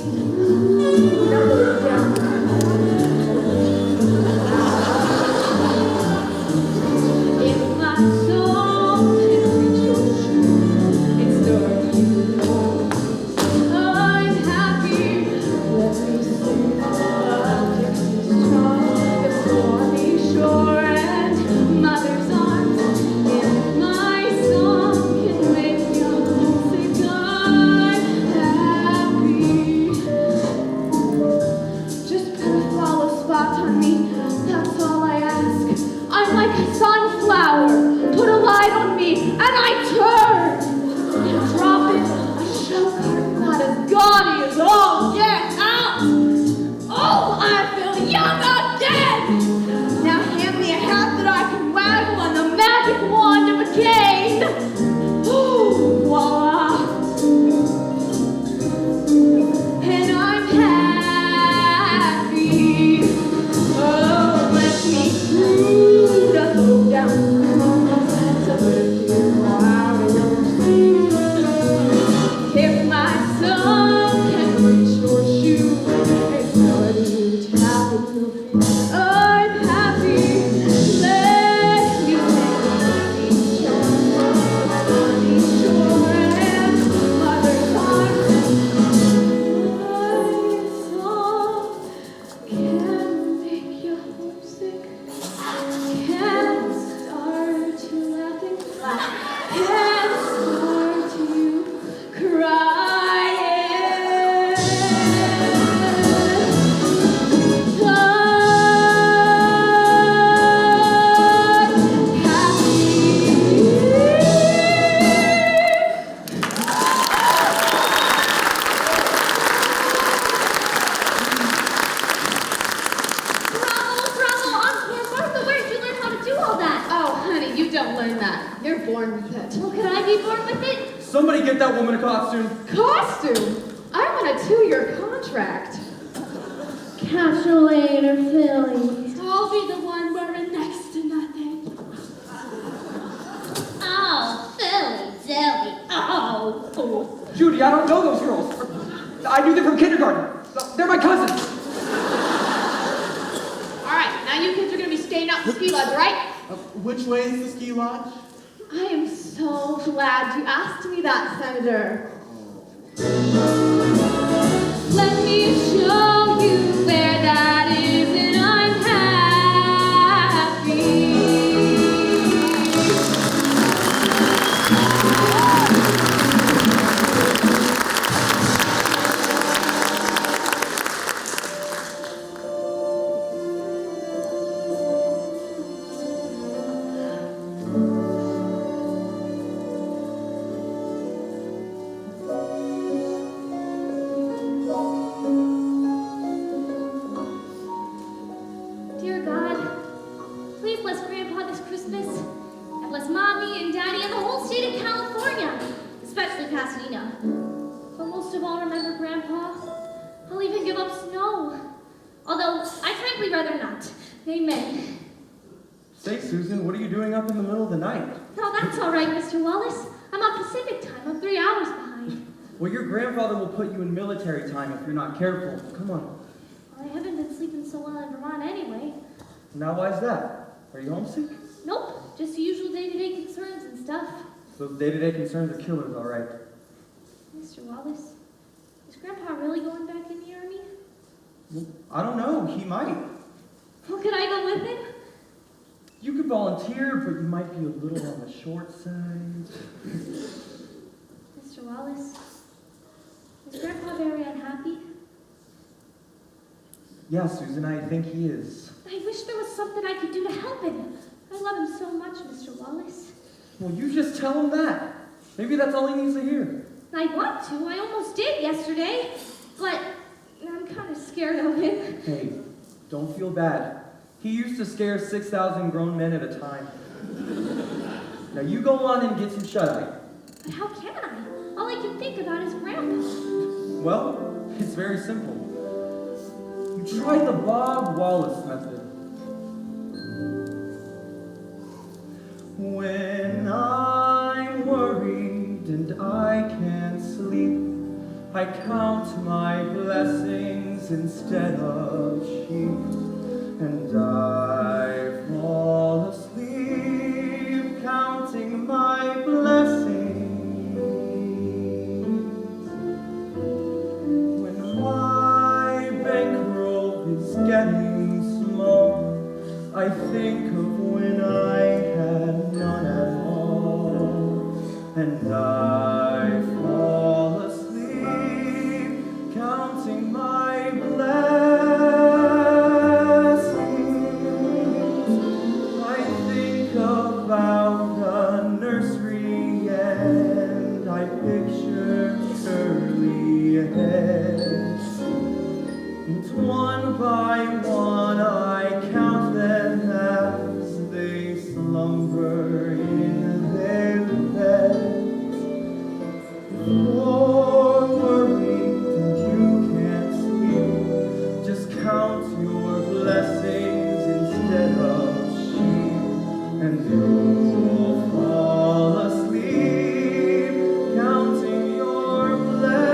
Somebody get that woman a costume. Costume? I'm on a 2-year contract. Catch you later, Philly. I'll be the one wearing next to nothing. Oh, Philly Dilly. Oh. Judy, I don't know those girls. I knew them from kindergarten. They're my cousins. All right, now you kids are going to be staying out at the ski lodge, right? Which way is the ski lodge? I am so glad you asked me that, Senator. Let me show you where that is, and I'm happy. Dear God, please bless Grandpa this Christmas, and bless Mommy and Daddy and the whole state of California, especially Pasadena. But most of all, remember Grandpa. I'll even give up snow, although I'd frankly rather not. Amen. Say, Susan, what are you doing up in the middle of the night? No, that's all right, Mr. Wallace. I'm on Pacific time. I'm 3 hours behind. Well, your grandfather will put you in military time if you're not careful. Come on. I haven't been sleeping so well in Vermont anyway. Now, why's that? Are you homesick? Nope, just the usual day-to-day concerns and stuff. Those day-to-day concerns are killers, all right. Mr. Wallace, is Grandpa really going back in the Army? Well, I don't know. He might. Well, could I go with him? You could volunteer, but you might be a little on the short side. Mr. Wallace, is Grandpa very unhappy? Yeah, Susan, I think he is. I wish there was something I could do to help him. I love him so much, Mr. Wallace. Well, you just tell him that. Maybe that's all he needs to hear. I want to. I almost did yesterday. But I'm kind of scared of him. Hey, don't feel bad. He used to scare 6,000 grown men at a time. Now you go on and get some shut-eye. But how can I? All I can think about is Grandpa. Well, it's very simple. You try the Bob Wallace method. When I'm worried and I can't sleep, I count my blessings instead of sheep, and I fall asleep counting my blessings. When my bankroll is getting small, I think of when I had none at all, and I fall asleep counting my blessings. I think about a nursery and I picture curly heads, and one by one I count them as they slumber in their beds. If you're worried and you can't sleep, just count your blessings instead of sheep, and you'll fall asleep counting your blessings.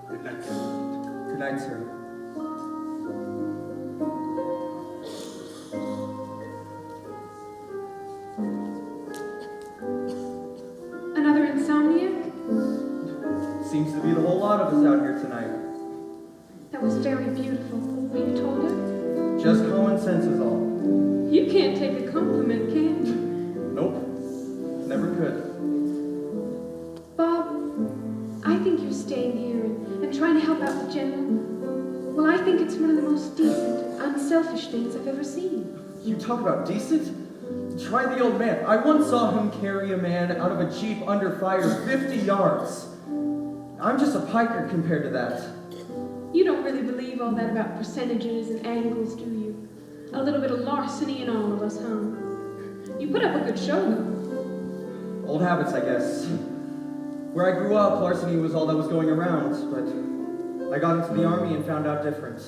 Good night. Good night, sir. Another insomniac? Seems to be the whole lot of us out here tonight. That was very beautiful. Will you told her? Just common sense is all. You can't take a compliment, can you? Nope. Never could. Bob, I think you're staying here and trying to help out the general. Well, I think it's one of the most decent, unselfish things I've ever seen. You talk about decent? Try the old man. I once saw him carry a man out of a jeep under fire 50 yards. I'm just a piker compared to that. You don't really believe all that about percentages and angles, do you? A little bit of larceny in all of us, huh? You put up a good show, though. Old habits, I guess. Where I grew up, larceny was all that was going around, but I got into the army and found out different.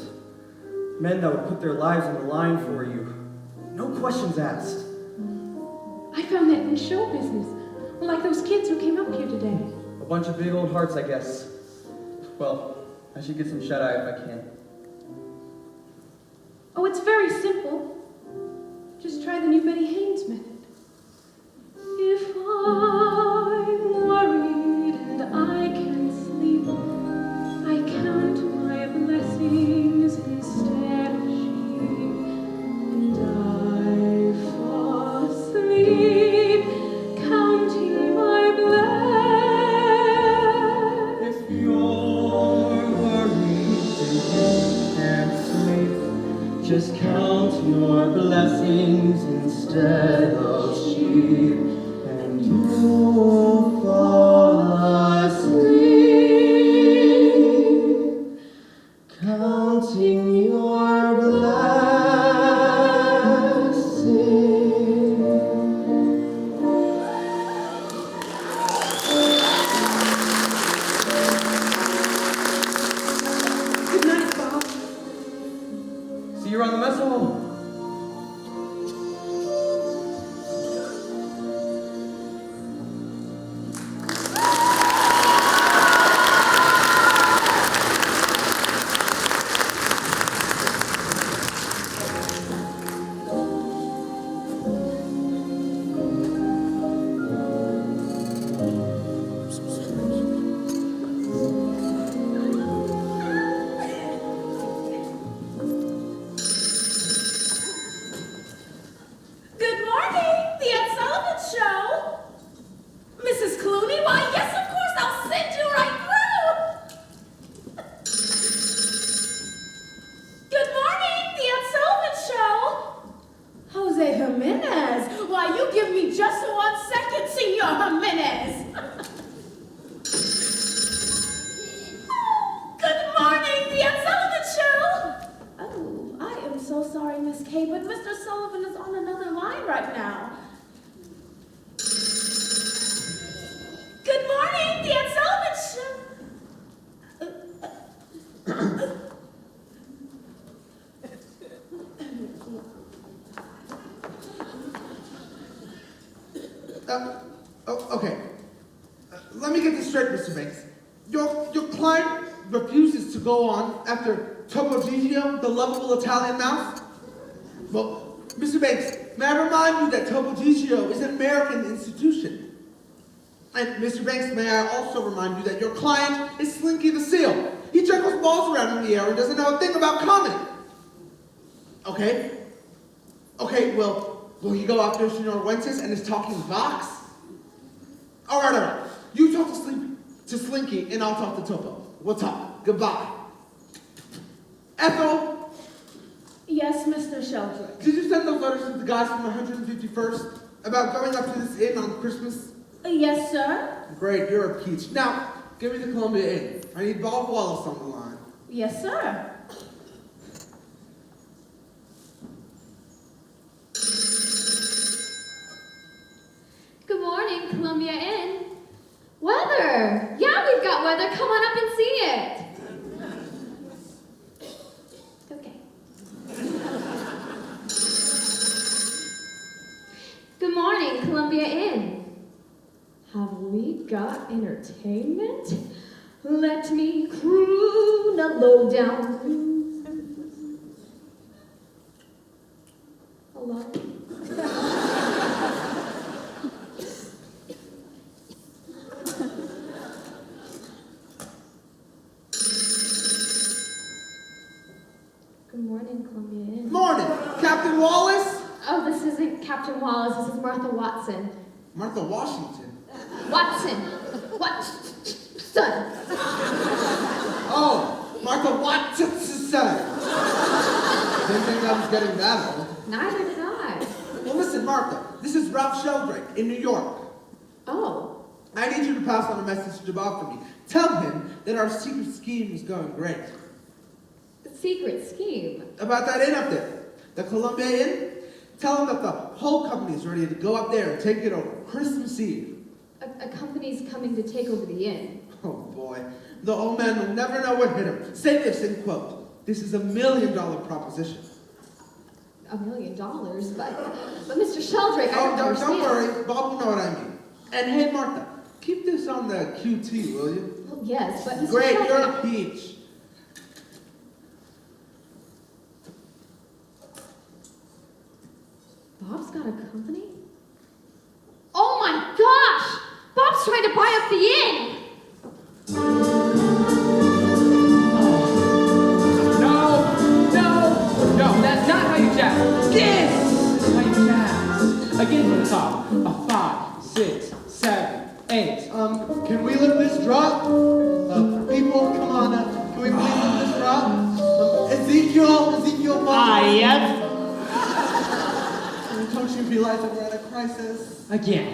Men that would put their lives on the line for you. No questions asked. I found that in show business. Like those kids who came up here today. A bunch of big old hearts, I guess. Well, I should get some shut-eye if I can. Oh, it's very simple. Just try the new Betty Haynes method. If I'm worried and I can't sleep, I count my blessings instead of sheep, and I fall asleep counting my blessings. If you're worried and you can't sleep, just count your blessings instead of sheep, and you'll fall asleep counting your blessings. Good night, Bob. See you around the mess hall. Good morning, the Ed Sullivan Show. Mrs. Clooney, why, yes, of course, I'll send you right through. Good morning, the Ed Sullivan Show. Jose Jimenez, why, you give me just 1 second, Senor Jimenez. Good morning, the Ed Sullivan Show. Oh, I am so sorry, Miss Kay, but Mr. Sullivan is on another line right now. Good morning, the Ed Sullivan Show. Okay. Let me get this straight, Mr. Banks. Your client refuses to go on after Topo Gigio, the lovable Italian mouse? Well, Mr. Banks, may I remind you that Topo Gigio is an American institution. And Mr. Banks, may I also remind you that your client is Slinky the Seal. He juggles balls around in the air and doesn't know a thing about comedy. Okay? Okay, well, will he go after Senor Wences and his talking box? All right. You talk to Slinky, and I'll talk to Topo. We'll talk. Goodbye. Ethel, Yes, Mr. Sheldrake. did you send those letters to the guys from 151st about going up to this inn on Christmas? Yes, sir. Great, you're a peach. Now, give me the Columbia Inn. I need Bob Wallace on the line. Yes, sir. Good morning, Columbia Inn. Weather! Yeah, we've got weather. Come on up and see it. Okay. Good morning, Columbia Inn. Have we got entertainment? Let me croon a low-down blues. Hello? Good morning, Columbia Inn. Morning, Captain Wallace. Oh, this isn't Captain Wallace. This is Martha Watson. Martha Washington. Watson. Watson. Oh, Martha Watson. Didn't think I was getting that old. Neither did I. Well, listen, Martha. This is Ralph Sheldrake in New York. Oh. I need you to pass on a message to Bob for me. Tell him that our secret scheme is going great. secret scheme? About that inn up there, the Columbia Inn. Tell them that the whole company is ready to go up there and take it over Christmas Eve. A company's coming to take over the inn. Oh boy, the old man will never know what hit him. Say this in quote, this is $1 million proposition. $1 million? But Mr. Sheldrake, I Oh, don't don't understand. worry, Bob will know what I mean. And hey, Martha, keep this on the QT, will you? Well, yes, but Mr. Great, Sheldrake... you're a peach. Bob's got a company? Oh my gosh! Bob's trying to buy up the inn! No, that's not how you jazz. This is how you jazz. Again from the top. A 5, 6, 7, 8. Can we lift this drop? People, come on, can we please lift this drop? Ezekiel, Bob. Yes. Don't you realize that we're at a crisis? Again.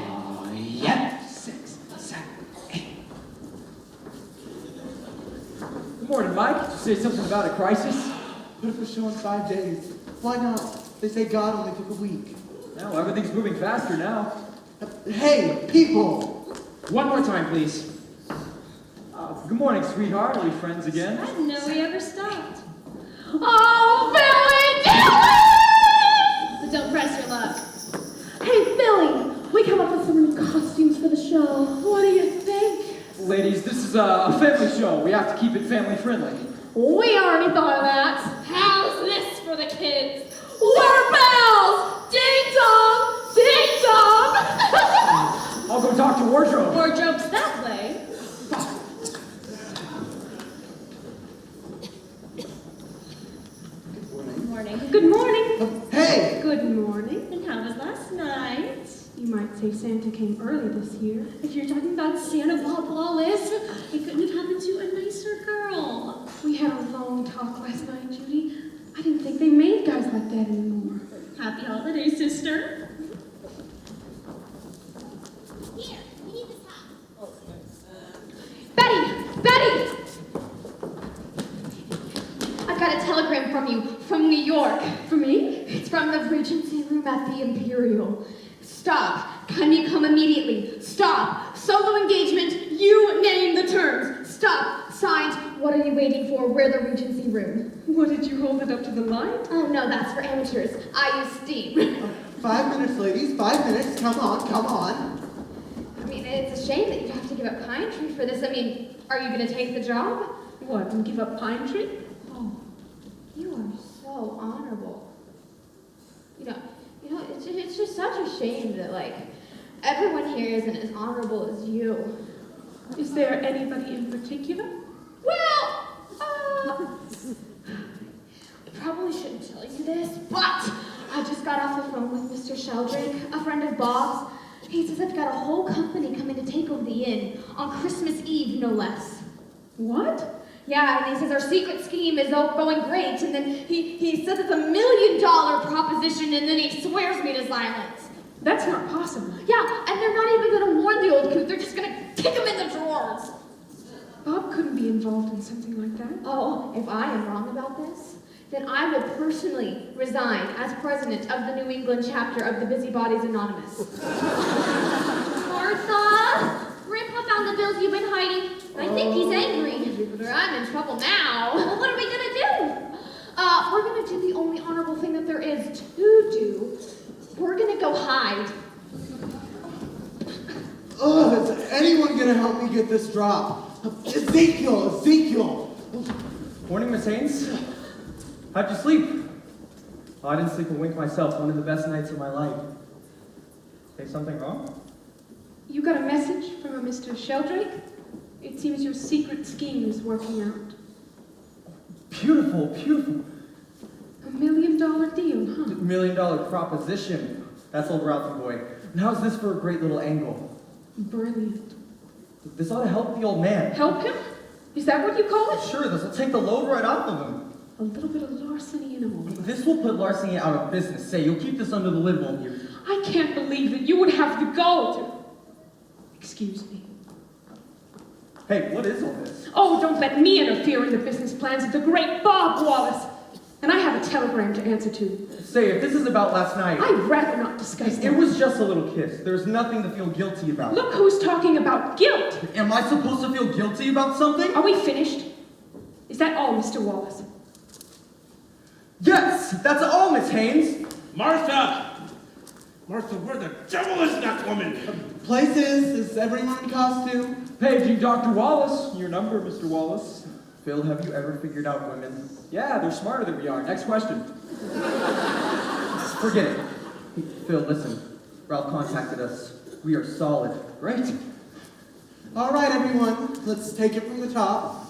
Yep. 6, 7, 8. Good morning, Mike. Did you say something about a crisis? What if we're showing 5 days? Why not? They say God only took a week. No, everything's moving faster now. Hey, people! One more time, please. Good morning, sweetheart. Are we friends again? I didn't know we ever stopped. Oh, Billy! But don't press your luck. Hey, Billy, we come up with some new costumes for the show. What do you think? Ladies, this is a family show. We have to keep it family friendly. We already thought of that. How's this for the kids? We're pals! Ding dong! Ding dong! I'll go talk to wardrobe. More jokes that way. Good morning. Good morning. Hey! Good morning. And how was last night? You might say Santa came early this year. If you're talking about Santa Bob Wallace, it couldn't have happened to a nicer girl. We had a long talk last night, Judy. I didn't think they made guys like that anymore. Happy holidays, sister. Here, we need this hat. Betty! I got a telegram from you, from New York. For me? It's from the Regency room at the Imperial. Stop. Can you come immediately? Stop. Solo engagement. You name the terms. Stop. Signed. What are you waiting for? We're the Regency room. What, did you hold it up to the light? Oh no, that's for amateurs. I use steam. 5 minutes, ladies, 5 minutes. Come on. I mean, it's a shame that you have to give up Pine Tree for this. I mean, are you going to take the job? What, and give up Pine Tree? Oh, you are so honorable. You know, it's just such a shame that, like, everyone here isn't as honorable as you. Is there anybody in particular? Well, I probably shouldn't tell you this, but I just got off the phone with Mr. Sheldrake, a friend of Bob's. He says I've got a whole company coming to take over the inn on Christmas Eve, no less. What? Yeah, and he says our secret scheme is going great, and then he says it's $1 million proposition, and then he swears me to silence. That's not possible. Yeah, and they're not even going to warn the old coot. They're just going to kick him in the drawers. Bob couldn't be involved in something like that. Oh, if I am wrong about this, then I will personally resign as president of the New England chapter of the Busybodies Anonymous. Martha! Grandpa found the bills you've been hiding. I think he's angry. I'm in trouble now. Well, what are we gonna do? We're gonna do the only honorable thing that there is to do. We're gonna go hide. Ugh, is anyone gonna help me get this drop? Ezekiel! Morning, Miss Haynes. How'd you sleep? Oh, I didn't sleep a wink myself. One of the best nights of my life. Say something wrong? You got a message from a Mr. Sheldrake? It seems your secret scheme is working out. Beautiful. $1 million deal, huh? $1 million proposition. That's old Ralphie boy. And how's this for a great little angle? Brilliant. This ought to help the old man. Help him? Is that what you call it? Sure, this will take the load right off of him. A little bit of larceny in a moment. This will put larceny out of business. Say, you'll keep this under the lid, won't you? I can't believe that you would have the gall to... Excuse me. Hey, what is all this? Oh, don't let me interfere in the business plans of the great Bob Wallace. And I have a telegram to answer to. Say, if this is about last night, I'd rather not discuss it that. was just a little kiss. There's nothing to feel guilty about. Look who's talking about guilt. Am I supposed to feel guilty about something? Are we finished? Is that all, Mr. Wallace? Yes, that's all, Miss Haynes. Martha! Martha, where the devil is that woman? Places, is everyone in costume? Paging Dr. Wallace. Your number, Mr. Wallace. Phil, have you ever figured out women? Yeah, they're smarter than we are. Next question. Forget it. Phil, listen. Ralph contacted us. We are solid. Great. All right, everyone, let's take it from the top.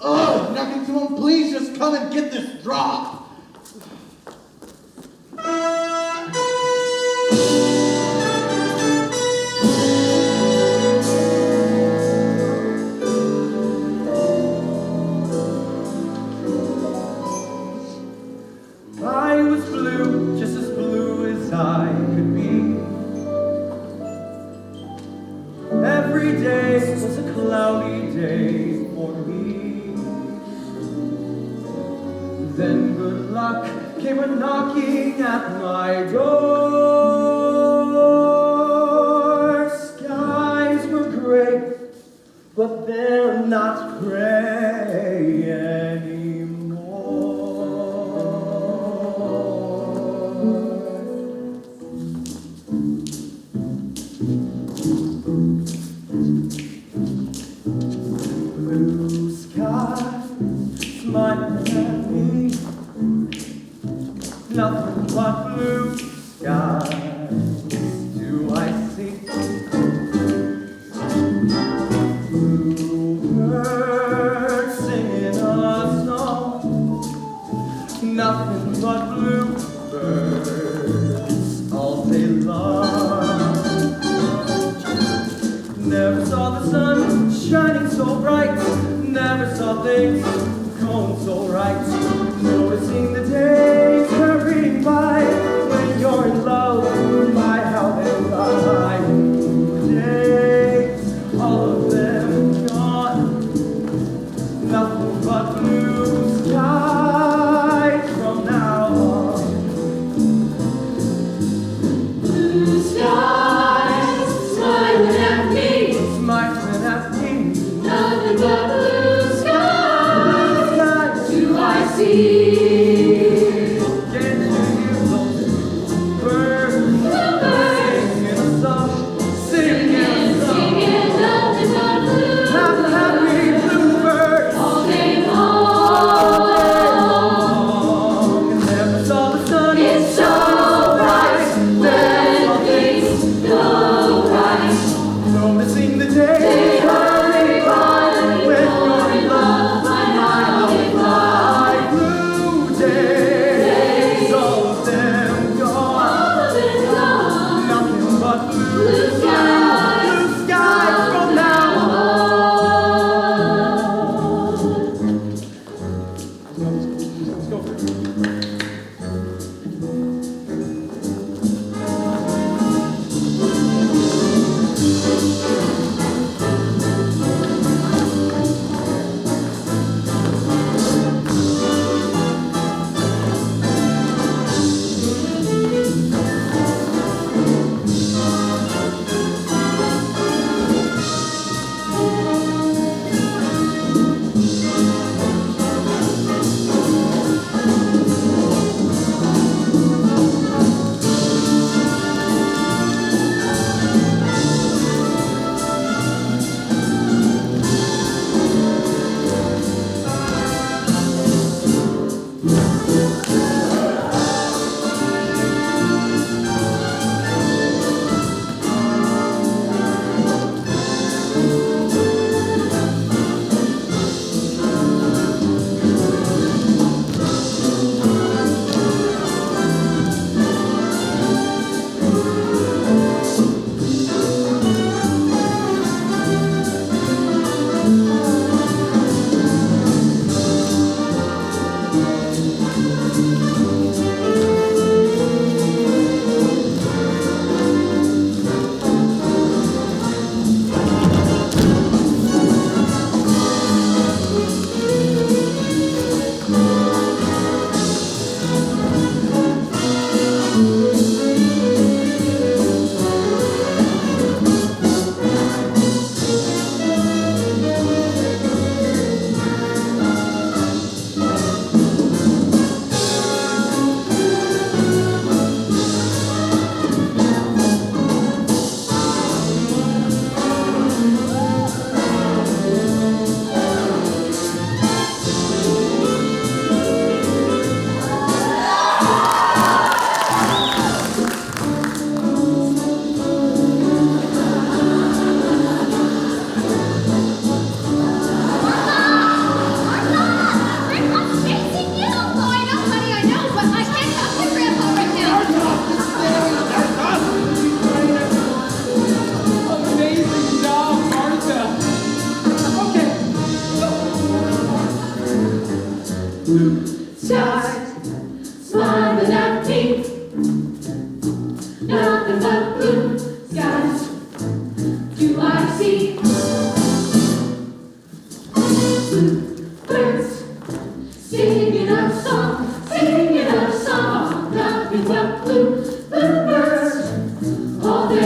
Oh, nothing to him, please just come and get this drop. I was blue, just as blue as I could be. Every day was a cloudy day for me. Then good luck came a knocking at my door. Skies were gray, but they're not gray anymore. Blue sky smiling at me, nothing but blue skies do I see. Bluebirds singing a song, nothing but bluebirds all day long. Never saw the sun shining so bright, never saw things going so right. Noticing the days hurrying by, when you're in love, my how they fly. Days, all of them gone, nothing but blue skies from now on. Blue skies smiling at me, Smiling at me, nothing but blue skies skies do I see.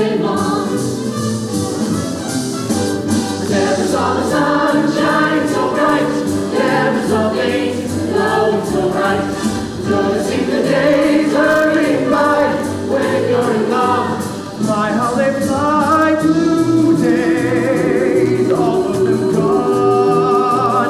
day long. Never saw the sun shining so bright, never saw things flowing so right. Noticing the days hurrying by when you're in love. My, how they fly through days, all of them gone.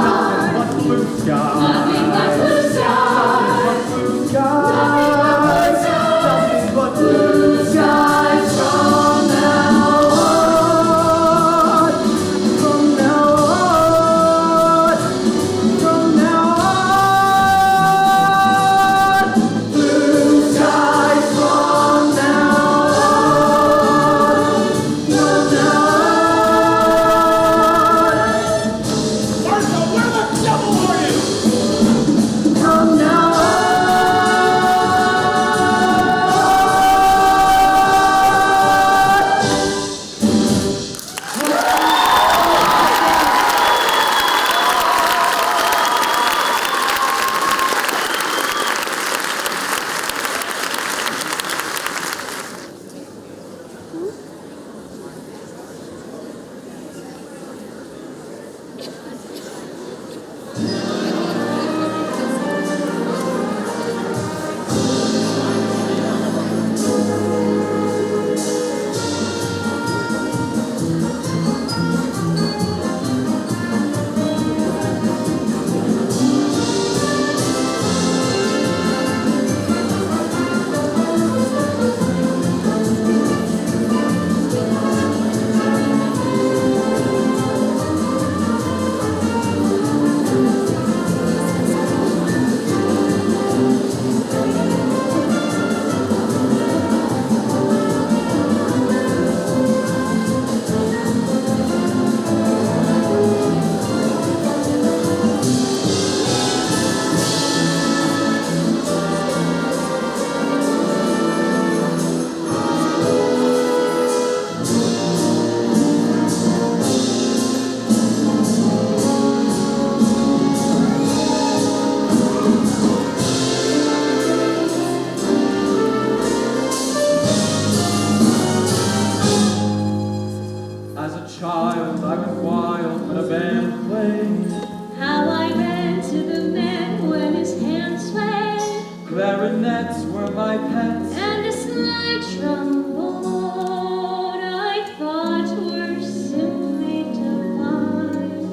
Nothing but blue skies. Nothing but blue skies. Blue skies. Nothing but blue skies from now on. From now on. From now on. Blue skies from now on. From now Martha, where the devil are you? on. From now on. As a child, I went wild when a band played. How I ran to the man when his hand swayed, Clarinets were my pets. and a slide trombone I thought were simply divine.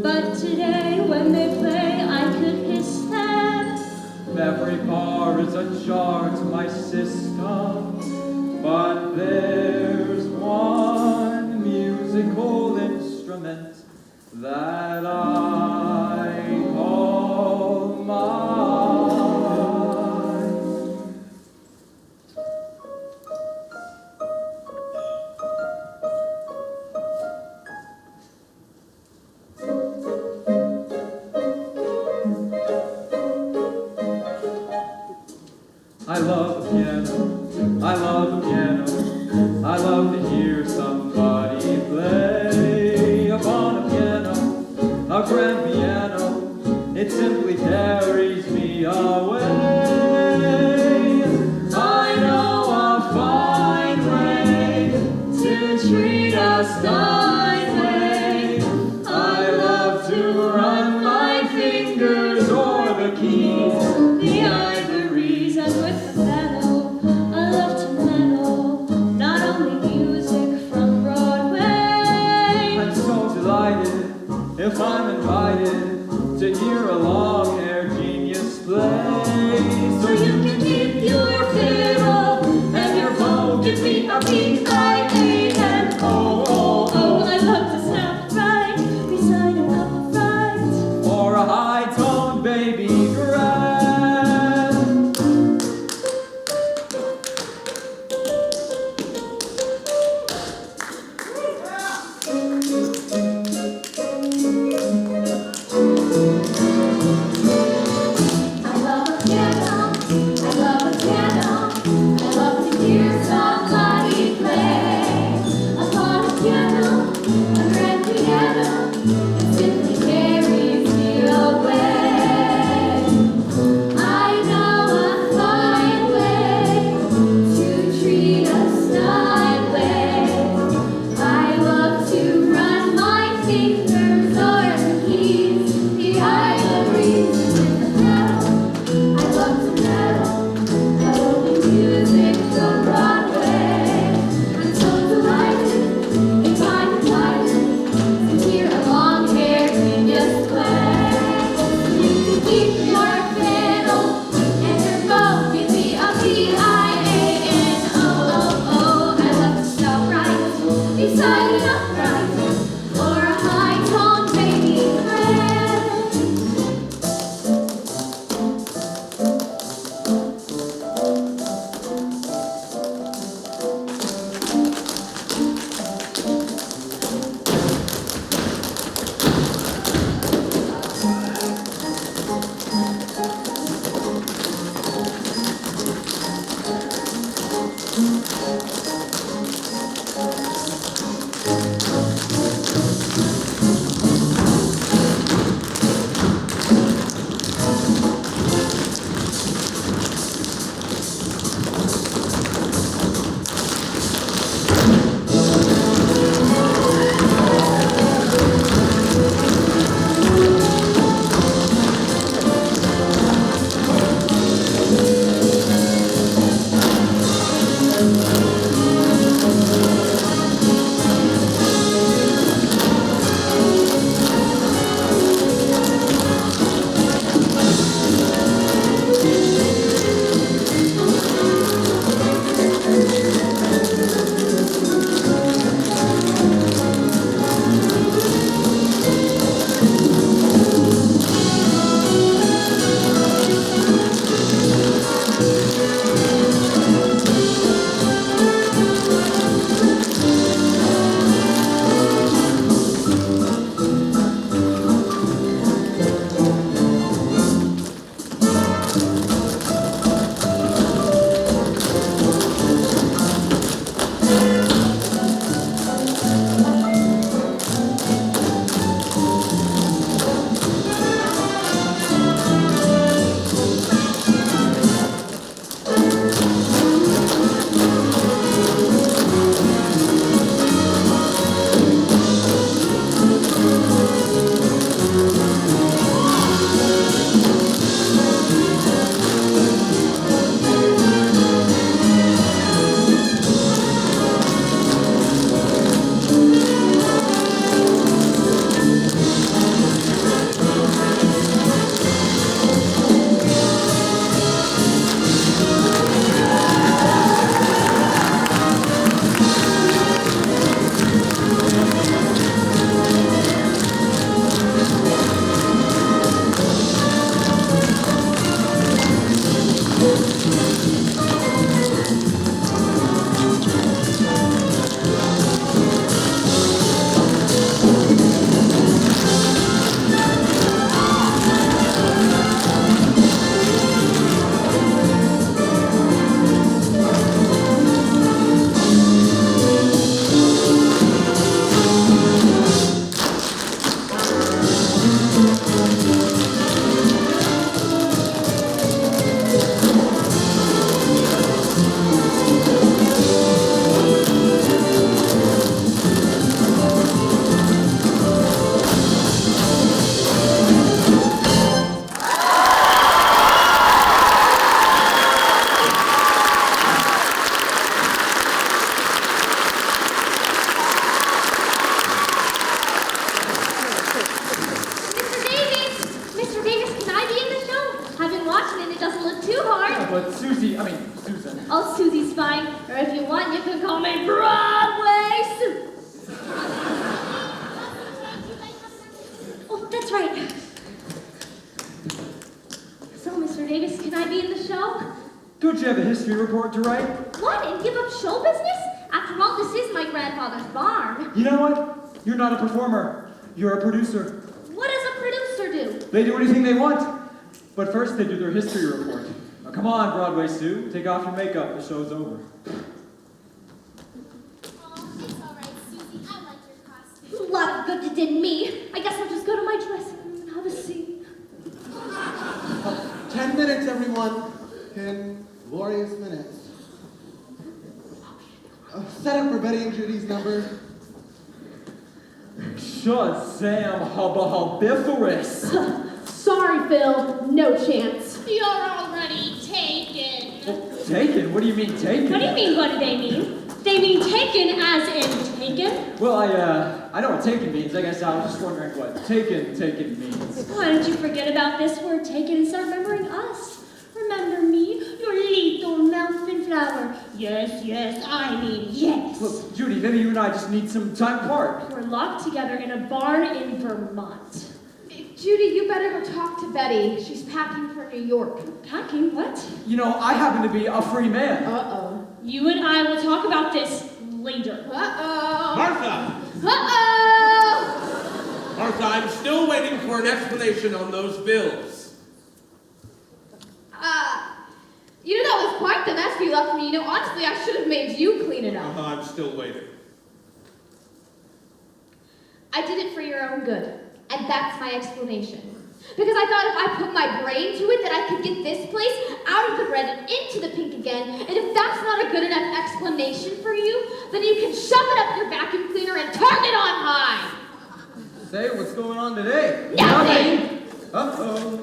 But today, when they play, I could hiss them. Every bar is a jar to my system. But there's one musical instrument that I call mine. I love the piano, I love the piano, I love to hear somebody play upon a piano, a grand piano, it simply carries me away. I know a fine way to treat us that way. I love to run my fingers o'er the keys, The ivories and with the mellow, I love to mellow, not only music from Broadway. I'm so delighted if I'm invited to hear a long-haired genius play. have a history report to write? What, and give up show business? After all, this is my grandfather's barn. You know what? You're not a performer. You're a producer. What does a producer do? They do anything they want. But first they do their history report. Now come on, Broadway Sue. Take off your makeup. The show's over. Oh, it's all right, Susie. I like your costume. A lot of good it did me. I guess I'll just go to my dressing room and have a seat. 10 minutes, everyone. 10 glorious minutes. Set up for Betty and Judy's number. Shazam, hubba-hubbiferous. Sorry, Phil. No chance. You're already taken. Taken? What do you mean taken? What do you mean, what do they mean? They mean taken as in taken? Well, I know what taken means. I guess I was just wondering what taken means. Why don't you forget about this word taken and start remembering us? Remember me, your little mountain flower. Yes, yes, I mean yes. Look, Judy, maybe you and I just need some time apart. We're locked together in a barn in Vermont. Judy, you better go talk to Betty. She's packing for New York. Packing? What? You know, I happen to be a free man. Uh-oh. You and I will talk about this later. Uh-oh. Martha! Uh-oh! Martha, I'm still waiting for an explanation on those bills. You know, that was quite the mess you left me. You know, honestly, I should have made you clean it up. I'm still waiting. I did it for your own good, and that's my explanation. Because I thought if I put my brain to it, that I could get this place out of the red and into the pink again, and if that's not a good enough explanation for you, then you can shove it up your vacuum cleaner and turn it on high! Say, what's going on today? Nothing! Uh-oh.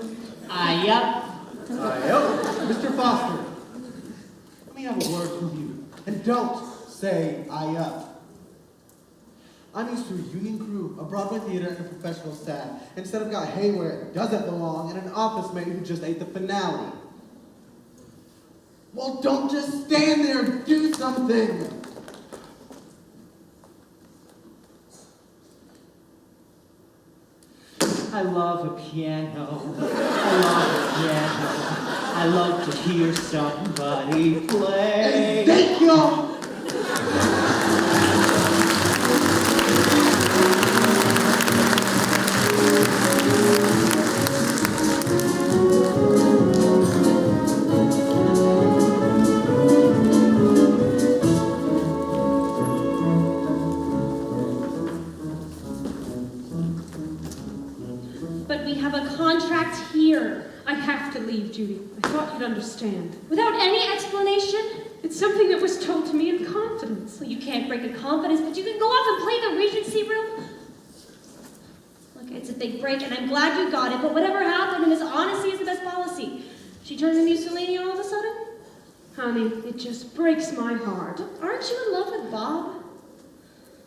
Yup. Mr. Foster, let me have a word with you. And don't say I up. I'm used to a union crew, a Broadway theater, and a professional staff. Instead, I've got hay where it doesn't belong and an office mate who just ate the finale. Well, don't just stand there, do something! I love a piano. I love a piano. I love to hear somebody play. Ezekiel! But we have a contract here. I have to leave, Judy. I thought you'd understand. Without any explanation? It's something that was told to me in confidence. Well, you can't break a confidence, but you can go off and play the Regency room. Look, it's a big break, and I'm glad you got it, but whatever happened, and this honesty is the best policy. She turned into Mussolini all of a sudden? Honey, it just breaks my heart. Aren't you in love with Bob?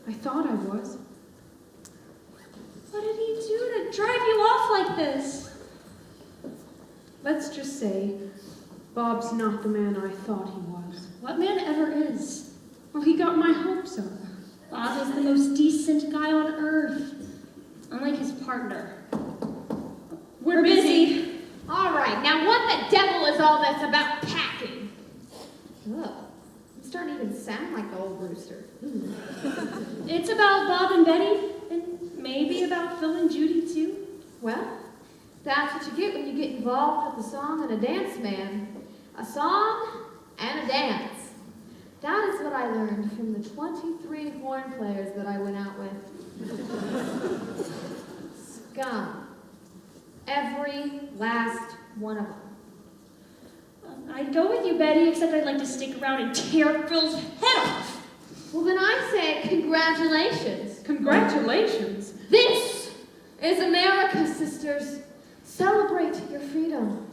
I thought I was. What did he do to drive you off like this? Let's just say, Bob's not the man I thought he was. What man ever is? Well, he got my hopes up. Bob is the most decent guy on earth. Unlike his partner. We're busy. All right, now what the devil is all this about packing? Ugh, I'm starting to even sound like the old rooster. It's about Bob and Betty, and maybe about Phil and Judy too. Well, that's what you get when you get involved with a song and a dance, man. A song and a dance. That is what I learned from the 23 horn players that I went out with. Scum. Every last one of them. I'd go with you, Betty, except I'd like to stick around and tear Phil's head off. Well, then I say congratulations. Congratulations. This is America, sisters. Celebrate your freedom.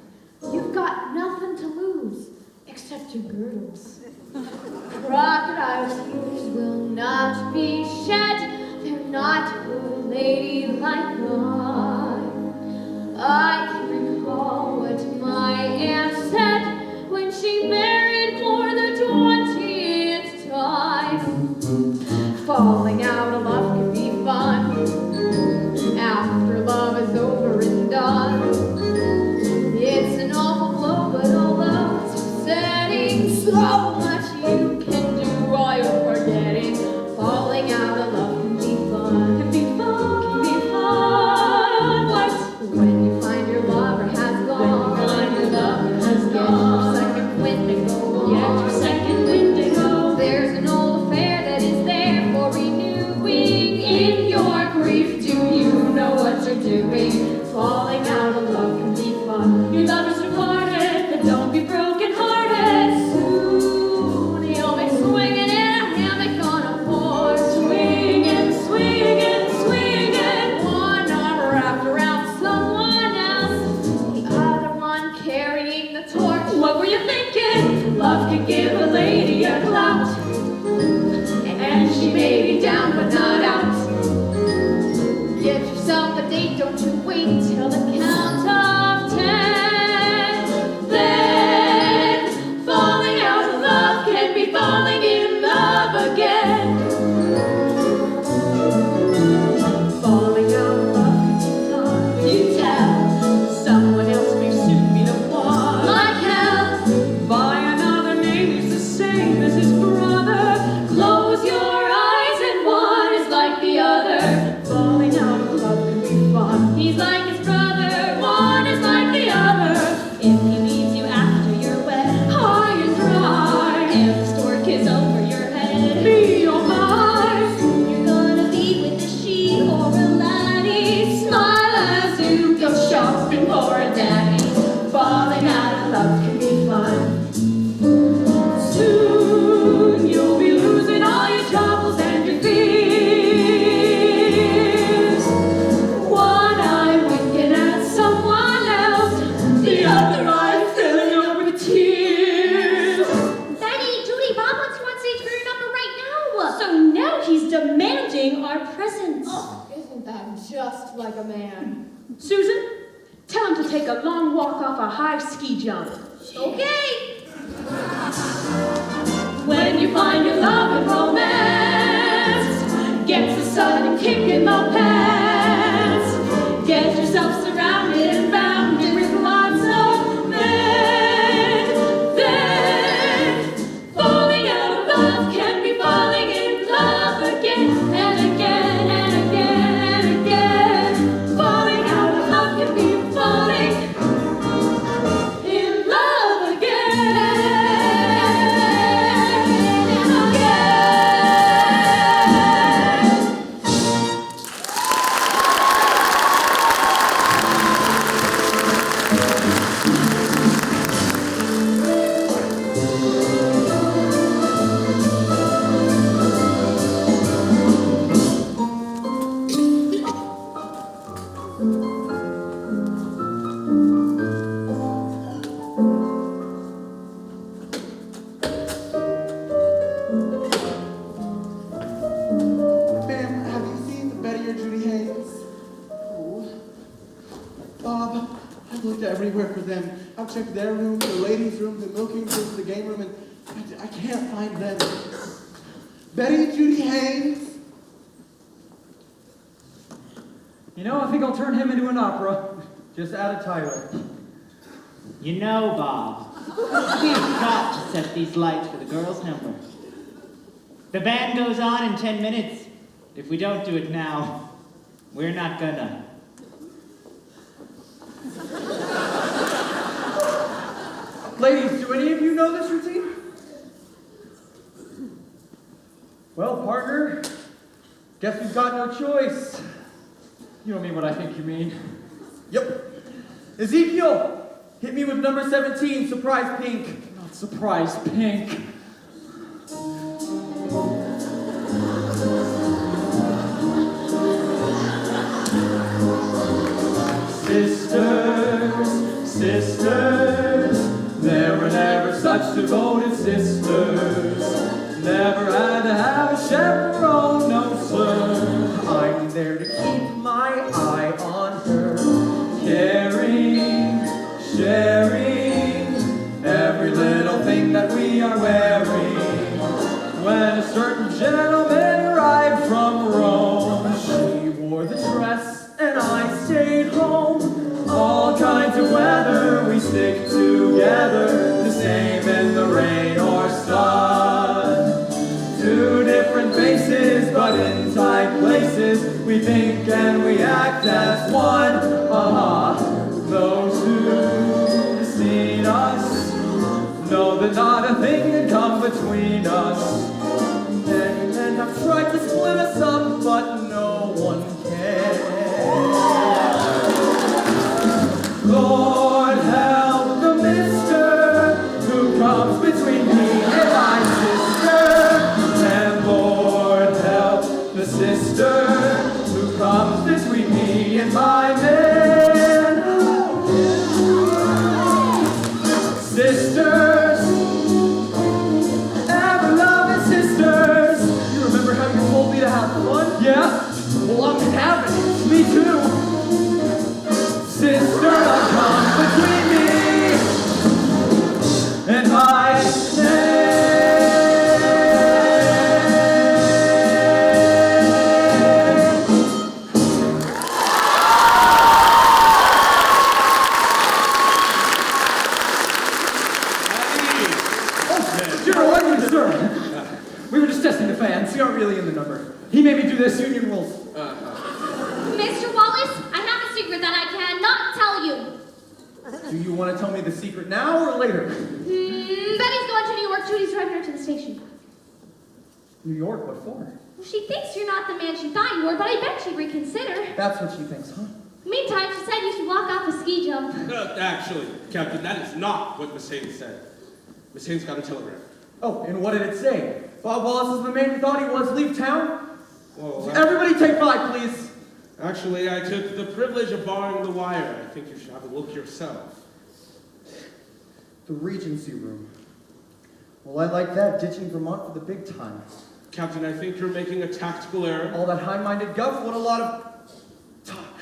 You've got nothing to lose except your girdles. Crocodile tears will not be shed. They're not for a lady like I can recall what my aunt said when she married for the 20th time. Falling out of love can be fun after love is over and done. It's an awful blow, but although it's upsetting, He's demanding our presence. Oh, isn't that just like a man? Susan, tell him to take a long walk off a high ski jump. Okay. When you find your love and romance gets a sudden kick in the pants, get yourself surrounded and bounded with lots of men. Then falling out of love can be falling in love again and again and again and again. Falling out of love can be falling in love again and again. Ma'am, have you seen Betty or Judy Haynes? Oh. Bob, I've looked everywhere for them. I've checked their room, the ladies' room, the milking room, the game room, and I can't find them. Betty, Judy Haynes? You know, I think I'll turn him into an opera. Just add a title. You know, Bob, we've got to set these lights for the girls' number. The band goes on in 10 minutes. If we don't do it now, we're not gonna. Ladies, do any of you know this routine? Well, partner, guess we've got no choice. You don't mean what I think you mean. Yep. Ezekiel, hit me with number 17, Surprise Pink. Not Surprise Pink. Sisters, sisters, there were never such devoted sisters. Never had to have a chaperone, no sir. I'm there to keep my eye on her. Caring, sharing, every little thing that we are wearing. When a certain gentleman arrived from Rome, She wore the dress and I stayed home. all kinds of weather, we stick together, the same in the rain or sun. Two different faces, but in tight places, we think and we act as one. Those who've seen us know that not a thing can come between us. Many men have tried to split us up, but no one can. Lord help the mister who comes between me and my sister. And Lord help the sister who comes between me and my man. Sisters, ever-loving sisters. You remember how you told me to have fun? Yeah? Well, I'm having it. Me too. Sister, come between me and my man. General, what are you, sir? We were just testing the fans. We aren't really in the number. He made me do this. Union rules. Mr. Wallace, I have a secret that I cannot tell you. Do you want to tell me the secret now or later? Betty's going to New York. Judy's driving her to the station. New York, what for? Well, she thinks you're not the man she thought you were, but I bet she'd reconsider. That's what she thinks, huh? Meantime, she said you should walk off a ski jump. Actually, Captain, that is not what Miss Haynes said. Miss Haynes got a telegram. Oh, and what did it say? Bob Wallace is the man you thought he was. Leave town? Well, Everybody take 5, please. actually, I took the privilege of borrowing the wire. I think you should have a look yourself. The Regency Room. Well, I like that, ditching Vermont for the big time. Captain, I think you're making a tactical error. All that high-minded guff, what a lot of talk.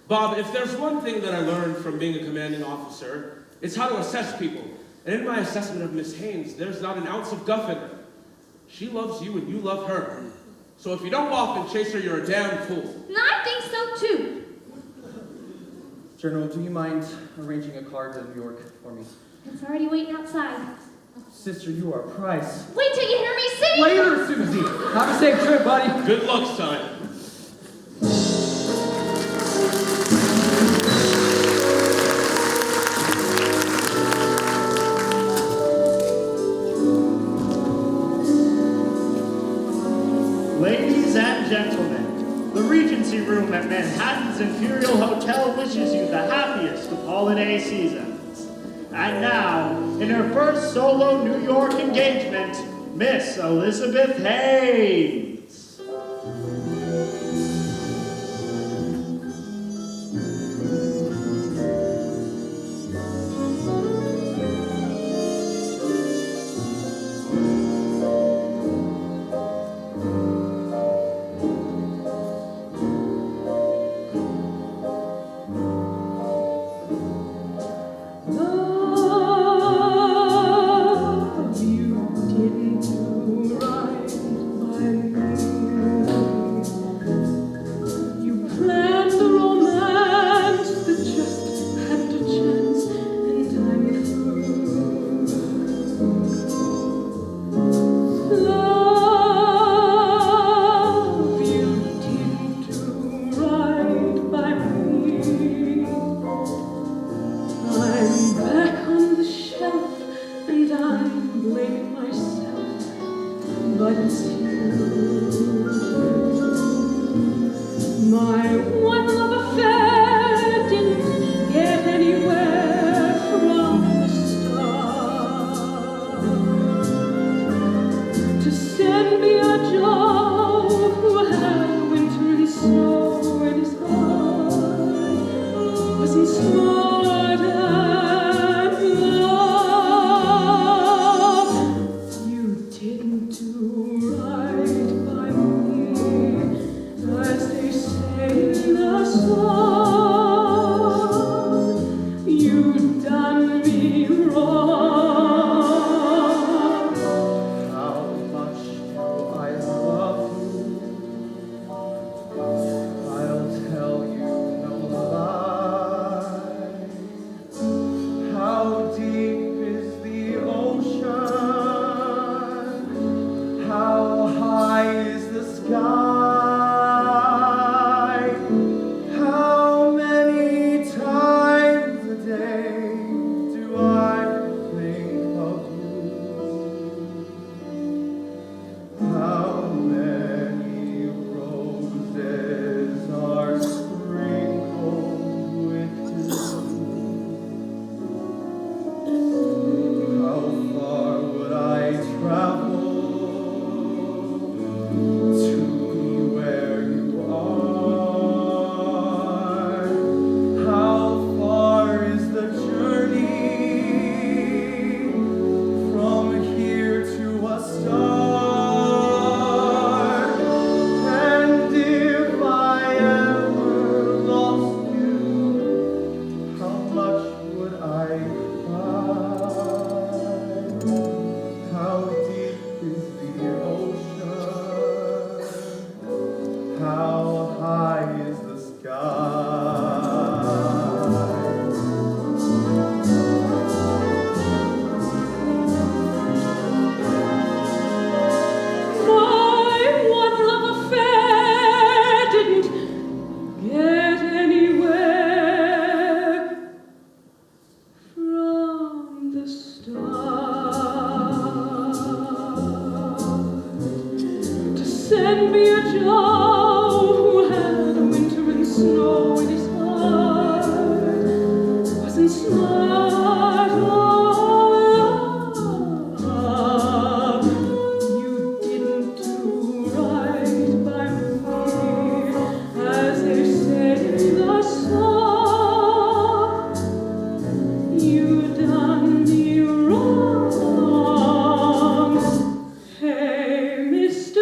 Bob, if there's one thing that I learned from being a commanding officer, it's how to assess people. And in my assessment of Miss Haynes, there's not an ounce of guff in her. She loves you and you love her. So if you don't go off and chase her, you're a damn fool. And I think so too. General, do you mind arranging a car to New York for me? It's already waiting outside. Sister, you are a prize. Wait till you hear me sing! Later, Susie. Have a safe trip, buddy. Good luck, son. Ladies and gentlemen, the Regency Room at Manhattan's Imperial Hotel wishes you the happiest of holiday seasons. And now, in her first solo New York engagement, Miss Elizabeth Haynes. Love, you didn't do right by me. You planned a romance that just hadn't a chance, and I'm through. Love, you didn't do right by me. I'm back on the shelf, and I'm blaming myself, but it's you. My one love affair didn't get anywhere from the start. To send me a Joe who had winter and snow in his heart wasn't smart enough. You didn't do right by me, as they say in the song. You done me wrong. How much do I love you? I'll tell you no lie. How deep is the ocean? How high is the sky? How many times a day do I think of you? How many roses are sprinkled with dew? How far would I travel to be where you are? How far is the journey from here to a star? And if I ever lost you, how much would I cry? How deep is the ocean? How high is the sky? My one love affair didn't get anywhere from the start. To send me a Joe who had winter and snow in his heart wasn't smart enough. You didn't do right by me, as they say in the song. You done me wrong. Hey, Mr.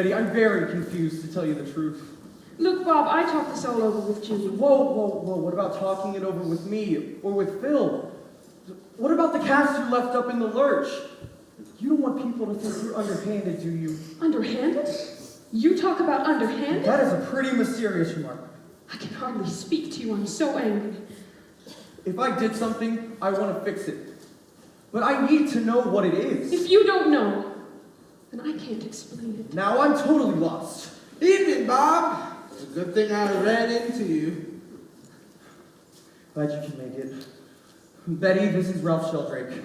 Betty, I'm very confused, to tell you the truth. Look, Bob, I talked this all over with Judy. Whoa. What about talking it over with me or with Phil? What about the cast you left up in the lurch? You don't want people to think you're underhanded, do you? Underhanded? You talk about underhanded? That is a pretty mysterious remark. I can hardly speak to you. I'm so angry. If I did something, I want to fix it. But I need to know what it is. If you don't know, then I can't explain it. Now I'm totally lost. Evening, Bob. It's a good thing I ran into you. Glad you can make it. Betty, this is Ralph Sheldrake.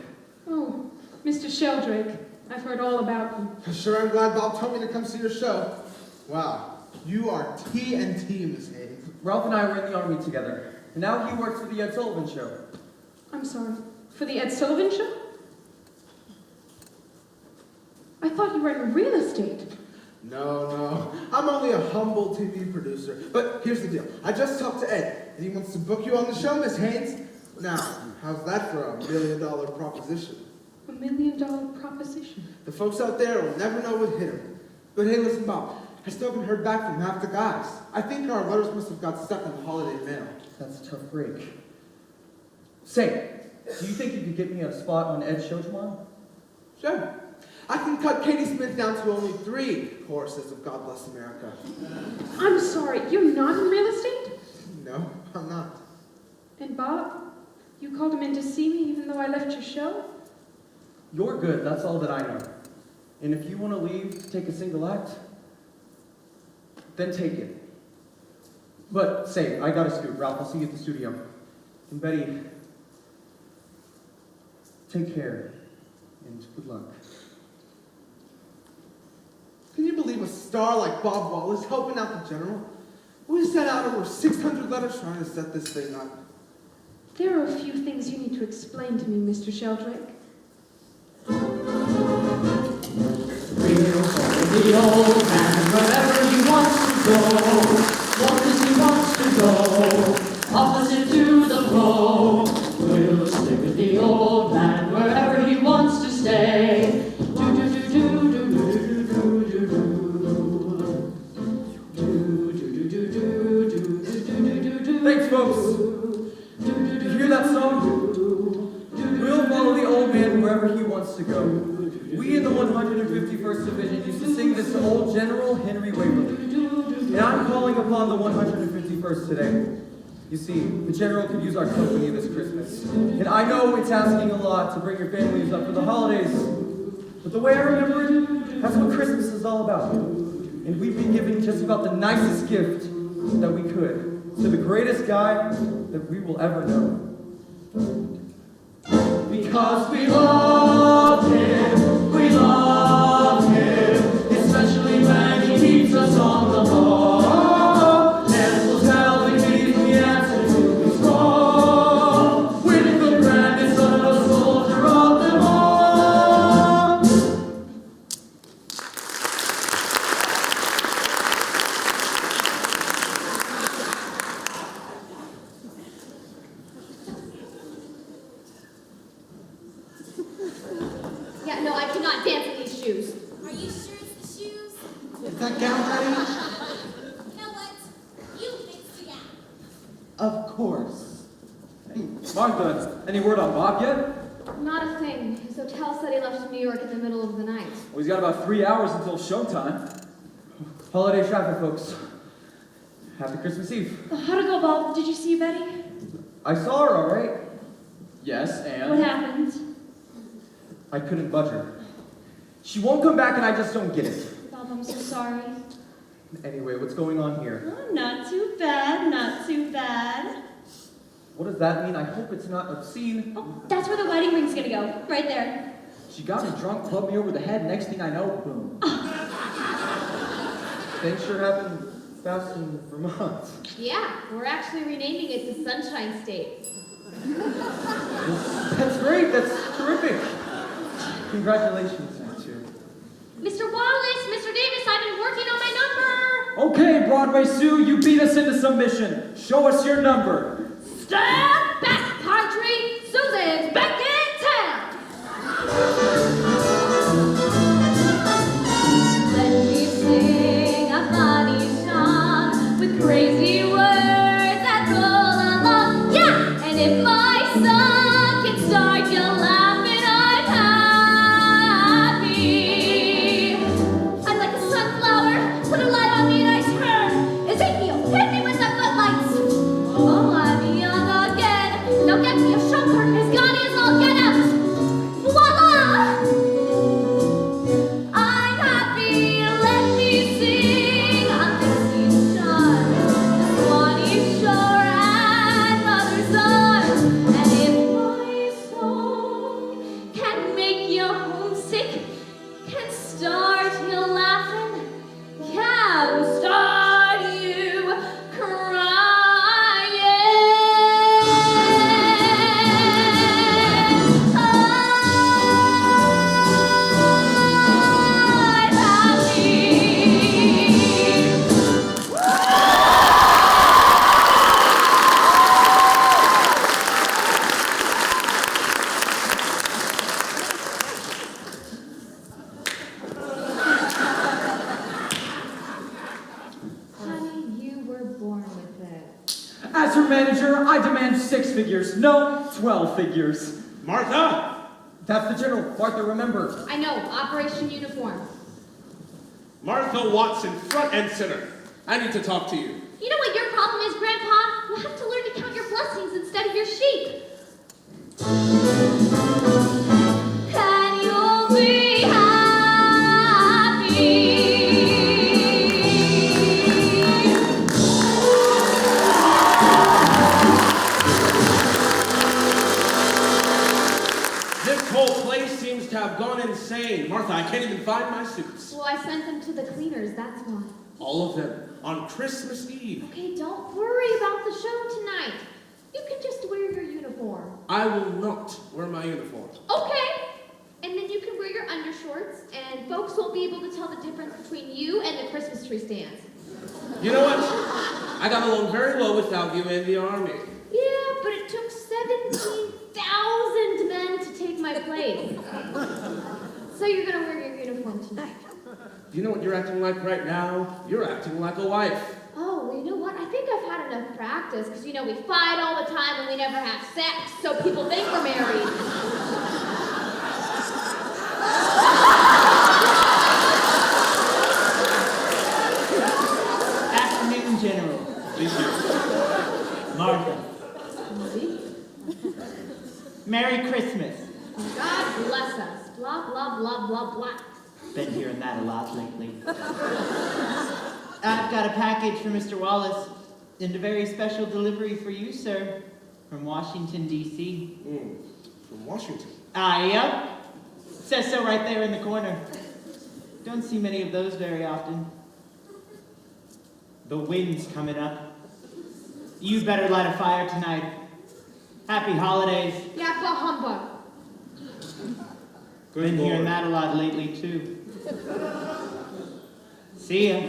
Oh, Mr. Sheldrake, I've heard all about you. Sure, I'm glad Bob told me to come see your show. Wow, you are TNT, Miss Hayes. Ralph and I were in the Army together, and now he works for the Ed Sullivan Show. I'm sorry, for the Ed Sullivan Show? I thought you were in real estate. No, I'm only a humble TV producer. But here's the deal. I just talked to Ed, and he wants to book you on the show, Miss Haynes. Now, how's that for a $1 million proposition? $1 million proposition? The folks out there will never know what hit him. But hey, listen, Bob, I still haven't heard back from half the guys. I think our letters must have got stuck in the holiday mail. That's a tough break. Say, do you think you could get me a spot on Ed's show tomorrow? Sure. I can cut Katie Smith down to only 3 choruses of God Bless America. I'm sorry, you're not in real estate? No, I'm not. And Bob, you called him in to see me even though I left your show? You're good, that's all that I know. And if you want to leave to take a single act, then take it. But say, I got a scoop, Ralph, I'll see you at the studio. And Betty, take care, and good luck. Can you believe a star like Bob Wallace helping out the general? We sent out over 600 letters trying to set this thing up. There are a few things you need to explain to me, Mr. Sheldrake. The old man, wherever he wants to go, as he wants to go, opposite to the pole. We'll stick with the old man wherever he wants to stay. Thanks, folks. Did you hear that song? We'll follow the old man wherever he wants to go. We in the 151st Division used to sing this to old General Henry Waverly. And I'm calling upon the 151st today. You see, the General could use our company this Christmas. And I know it's asking a lot to bring your families up for the holidays. But the way I remember it, that's what Christmas is all about. And we've been giving just about the nicest gift that we could to the greatest guy that we will ever know. Because we love him, especially when he keeps us on the ball. And we'll tell the king the answer to his call. With the grandest son of a soldier of them all. Yeah, no, I cannot dance in these shoes. Are you sure it's the shoes? Is that gown ready? You know what? You fix it out. Of course. Hey, Martha, any word on Bob yet? Not a thing. His hotel said he left to New York in the middle of the night. Well, he's got about 3 hours until showtime. Holiday traffic, folks. Happy Christmas Eve. How'd it go, Bob? Did you see Betty? I saw her, all right. Yes, and? What happened? I couldn't budge her. She won't come back and I just don't get it. Bob, I'm so sorry. Anyway, what's going on here? Oh, not too bad, not too bad. What does that mean? I hope it's not obscene. Oh, that's where the wedding ring's gonna go. Right there. She got me drunk, clubbed me over the head, next thing I know, boom. Things sure happen fast in Vermont. Yeah, we're actually renaming it the Sunshine State. That's great. That's terrific. Congratulations, you two. Mr. Wallace, Mr. Davis, I've been working on my number. Okay, Broadway Sue, you beat us into submission. Show us your number. Stand back, Padre. Susan's back in town. Let me sing. As her manager, I demand 6 figures. No, 12 figures. Martha! That's the general. Martha, remember. I know, Operation Uniform. Martha Watson, front and center. I need to talk to you. You know what your problem is, Grandpa? You'll have to learn to count your blessings instead of your sheep. And you'll be happy. This whole place seems to have gone insane. Martha, I can't even find my suits. Well, I sent them to the cleaners, that's why. All of them. On Christmas Eve. Okay, don't worry about the show tonight. You can just wear your uniform. I will not wear my uniform. Okay. And then you can wear your undershorts, and folks won't be able to tell the difference between you and the Christmas tree stands. You know what? I got along very well without you in the army. Yeah, but it took 17,000 men to take my place. So you're gonna wear your uniform tonight. You know what you're acting like right now? You're acting like a wife. Oh, well, you know what? I think I've had enough practice, because, you know, we fight all the time and we never have sex, so people think we're married. Afternoon, General. Thank you. Martha. Merry Christmas. God bless us. Blah, blah, blah, blah, blah. Been hearing that a lot lately. I've got a package for Mr. Wallace and a very special delivery for you, sir, from Washington, D.C. From Washington? Yep. Says so right there in the corner. Don't see many of those very often. The wind's coming up. You better light a fire tonight. Happy holidays. Yeah, bah humbug. Been hearing that a lot lately, too. See ya.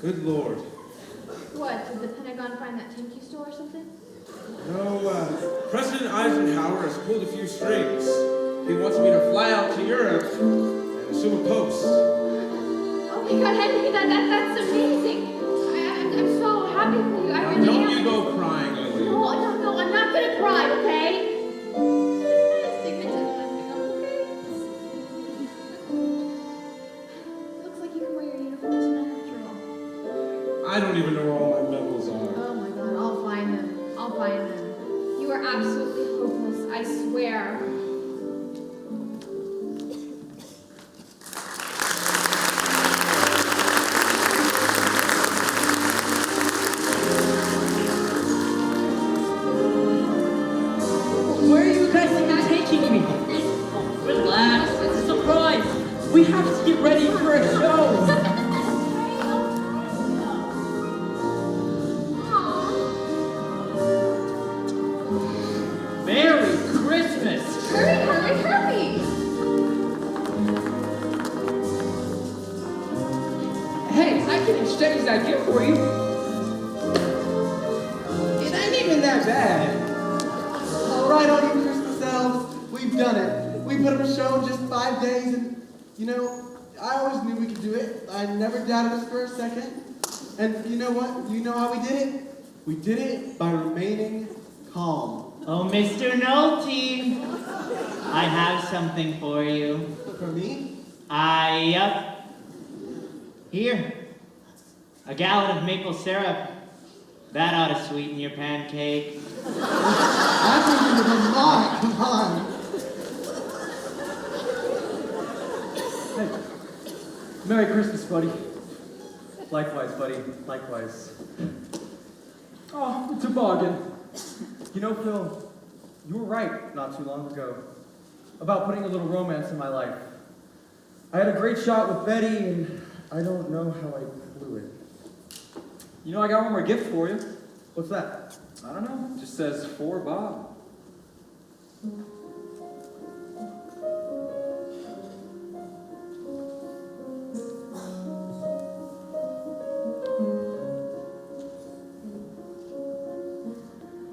Good Lord. What, did the Pentagon find that thank you store or something? No, President Eisenhower has pulled a few strings. He wants me to fly out to Europe and assume a post. Oh my God, Henry, that's amazing. I'm so happy for you. I really Don't am. you go crying, Lily. No, I'm not gonna cry, okay? Looks like you can wear your uniform tonight after all. I don't even know where all my medals are. Oh my God, I'll find them. I'll find them. You are absolutely hopeless, I swear. Where are you guys even taking me? Relax, it's a surprise. We have to get ready for a show. Merry Christmas. Hurry! Hey, I can exchange that gift for you. It ain't even that bad. All right, all you Christmas elves, we've done it. We put up a show in just 5 days, and, you know, I always knew we could do it. I never doubted us for a second. And you know what? You know how we did it? We did it by remaining calm. Oh, Mr. Nolte, I have something for you. For me? Yep. Here, a gallon of maple syrup. That ought to sweeten your pancakes. I think you're the lot. Come on. Hey, Merry Christmas, buddy. Likewise, buddy. Likewise. Oh, it's a bargain. You know, Phil, you were right not too long ago about putting a little romance in my life. I had a great shot with Betty, and I don't know how I blew it. You know, I got one more gift for you. What's that? I don't know. It just says, for Bob.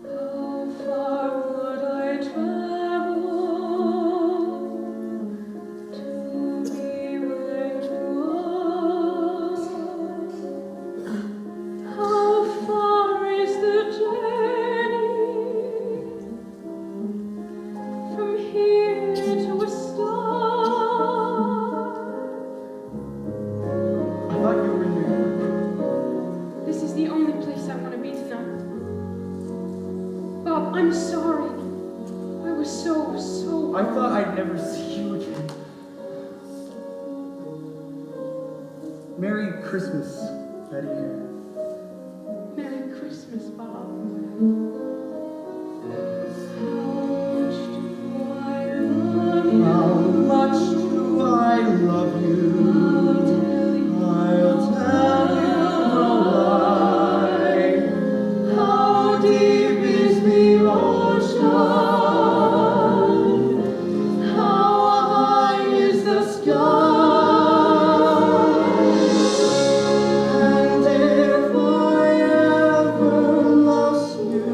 How far would I travel to be willing to Merry Christmas, Betty. Merry Christmas, Bob. How much do I love you? I'll tell you why. How deep is the ocean? How high is the sky? And if I ever lost you,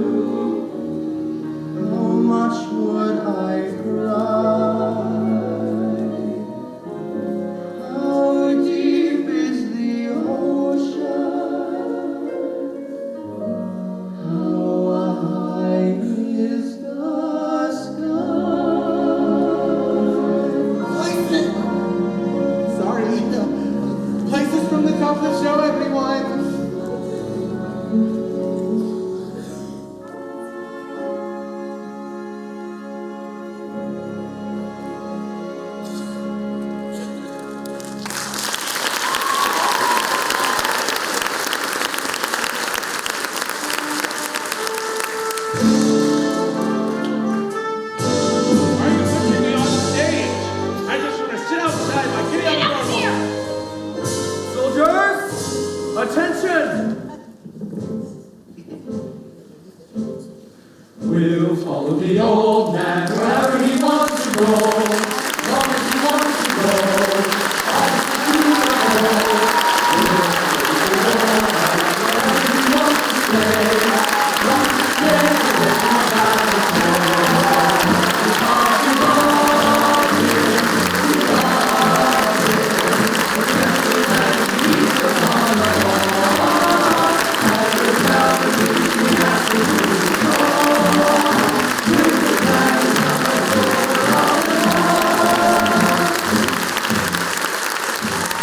how much would I cry? How deep is the ocean? How high is the sky? Sorry. Places from the top of the show, everyone. Why are you pushing me off stage? I just want to sit outside my kitty Get out out here! Soldiers, attention! We'll follow the old man wherever he wants to go, as long as he wants to go.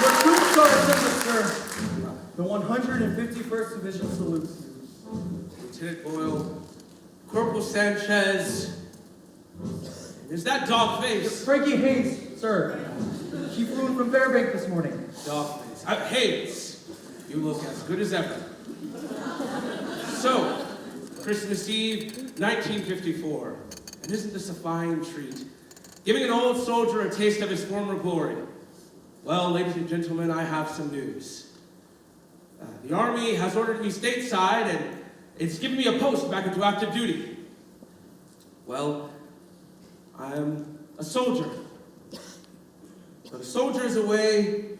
Your troops Sergeant, sir. The 151st Division salutes you. Lieutenant Boyle, Corporal Sanchez. Is that dog face? Frankie Hayes, sir. He flew in from Fairbank this morning. Dog face. Hayes, you look as good as ever. So, Christmas Eve, 1954. And isn't this a fine treat? Giving an old soldier a taste of his former glory. Well, ladies and gentlemen, I have some news. The Army has ordered me stateside, and it's given me a post back into active duty. Well, I'm a soldier. But a soldier is away.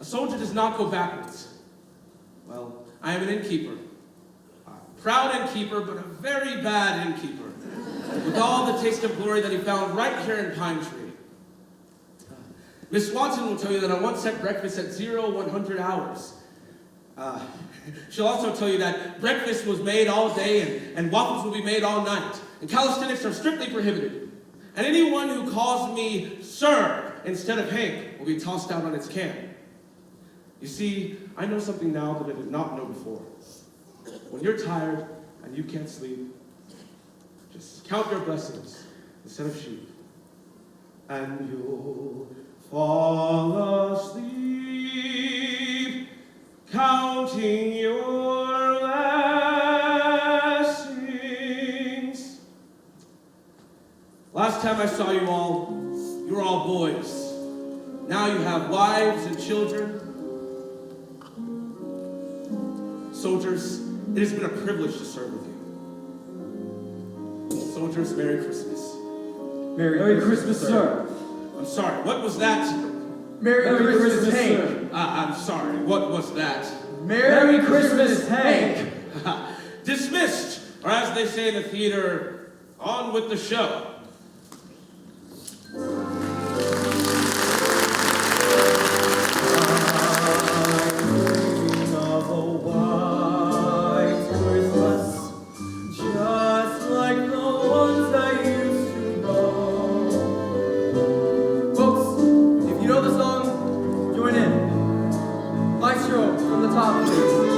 A soldier does not go backwards. Well, I am an innkeeper. A proud innkeeper, but a very bad innkeeper. With all the taste of glory that he found right here in Pine Tree. Miss Watson will tell you that I once set breakfast at 100 hours. She'll also tell you that breakfast was made all day and waffles will be made all night. And calisthenics are strictly prohibited. And anyone who calls me Sir instead of Hank will be tossed out on its can. You see, I know something now that I did not know before. When you're tired and you can't sleep, just count your blessings instead of sheep. And you'll fall asleep counting your blessings. Last time I saw you all, you were all boys. Now you have wives and children. Soldiers, it has been a privilege to serve with you. Soldiers, Merry Christmas. Merry Christmas, sir. I'm sorry, what was that? Merry Christmas, Hank. sir. I'm sorry, what was that? Merry Christmas, Hank. Dismissed, or as they say in the theater, on with the show. Dreaming of a white Christmas, just like the ones I used to know. Folks, if you know the song, join in. Maestro, from the top, please.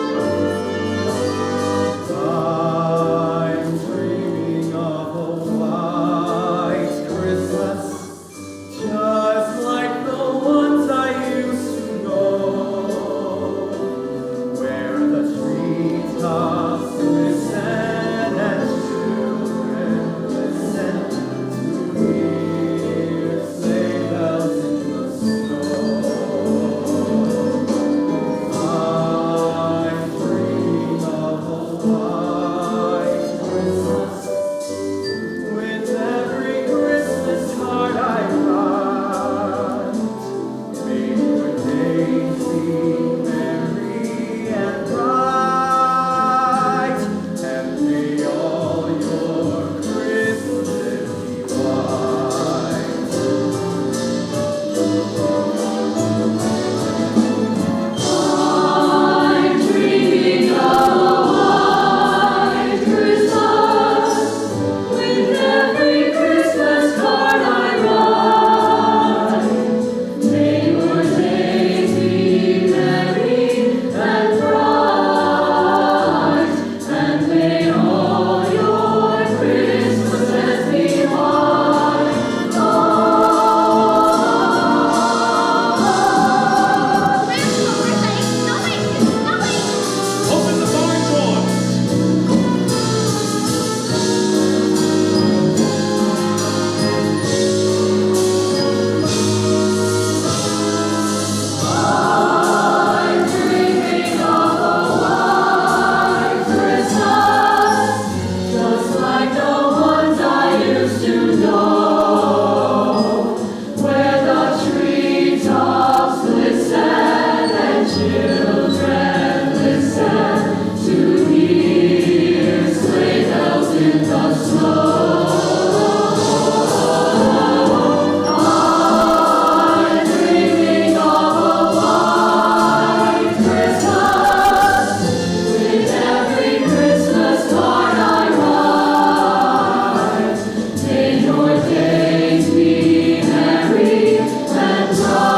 I'm dreaming of a white Christmas, love.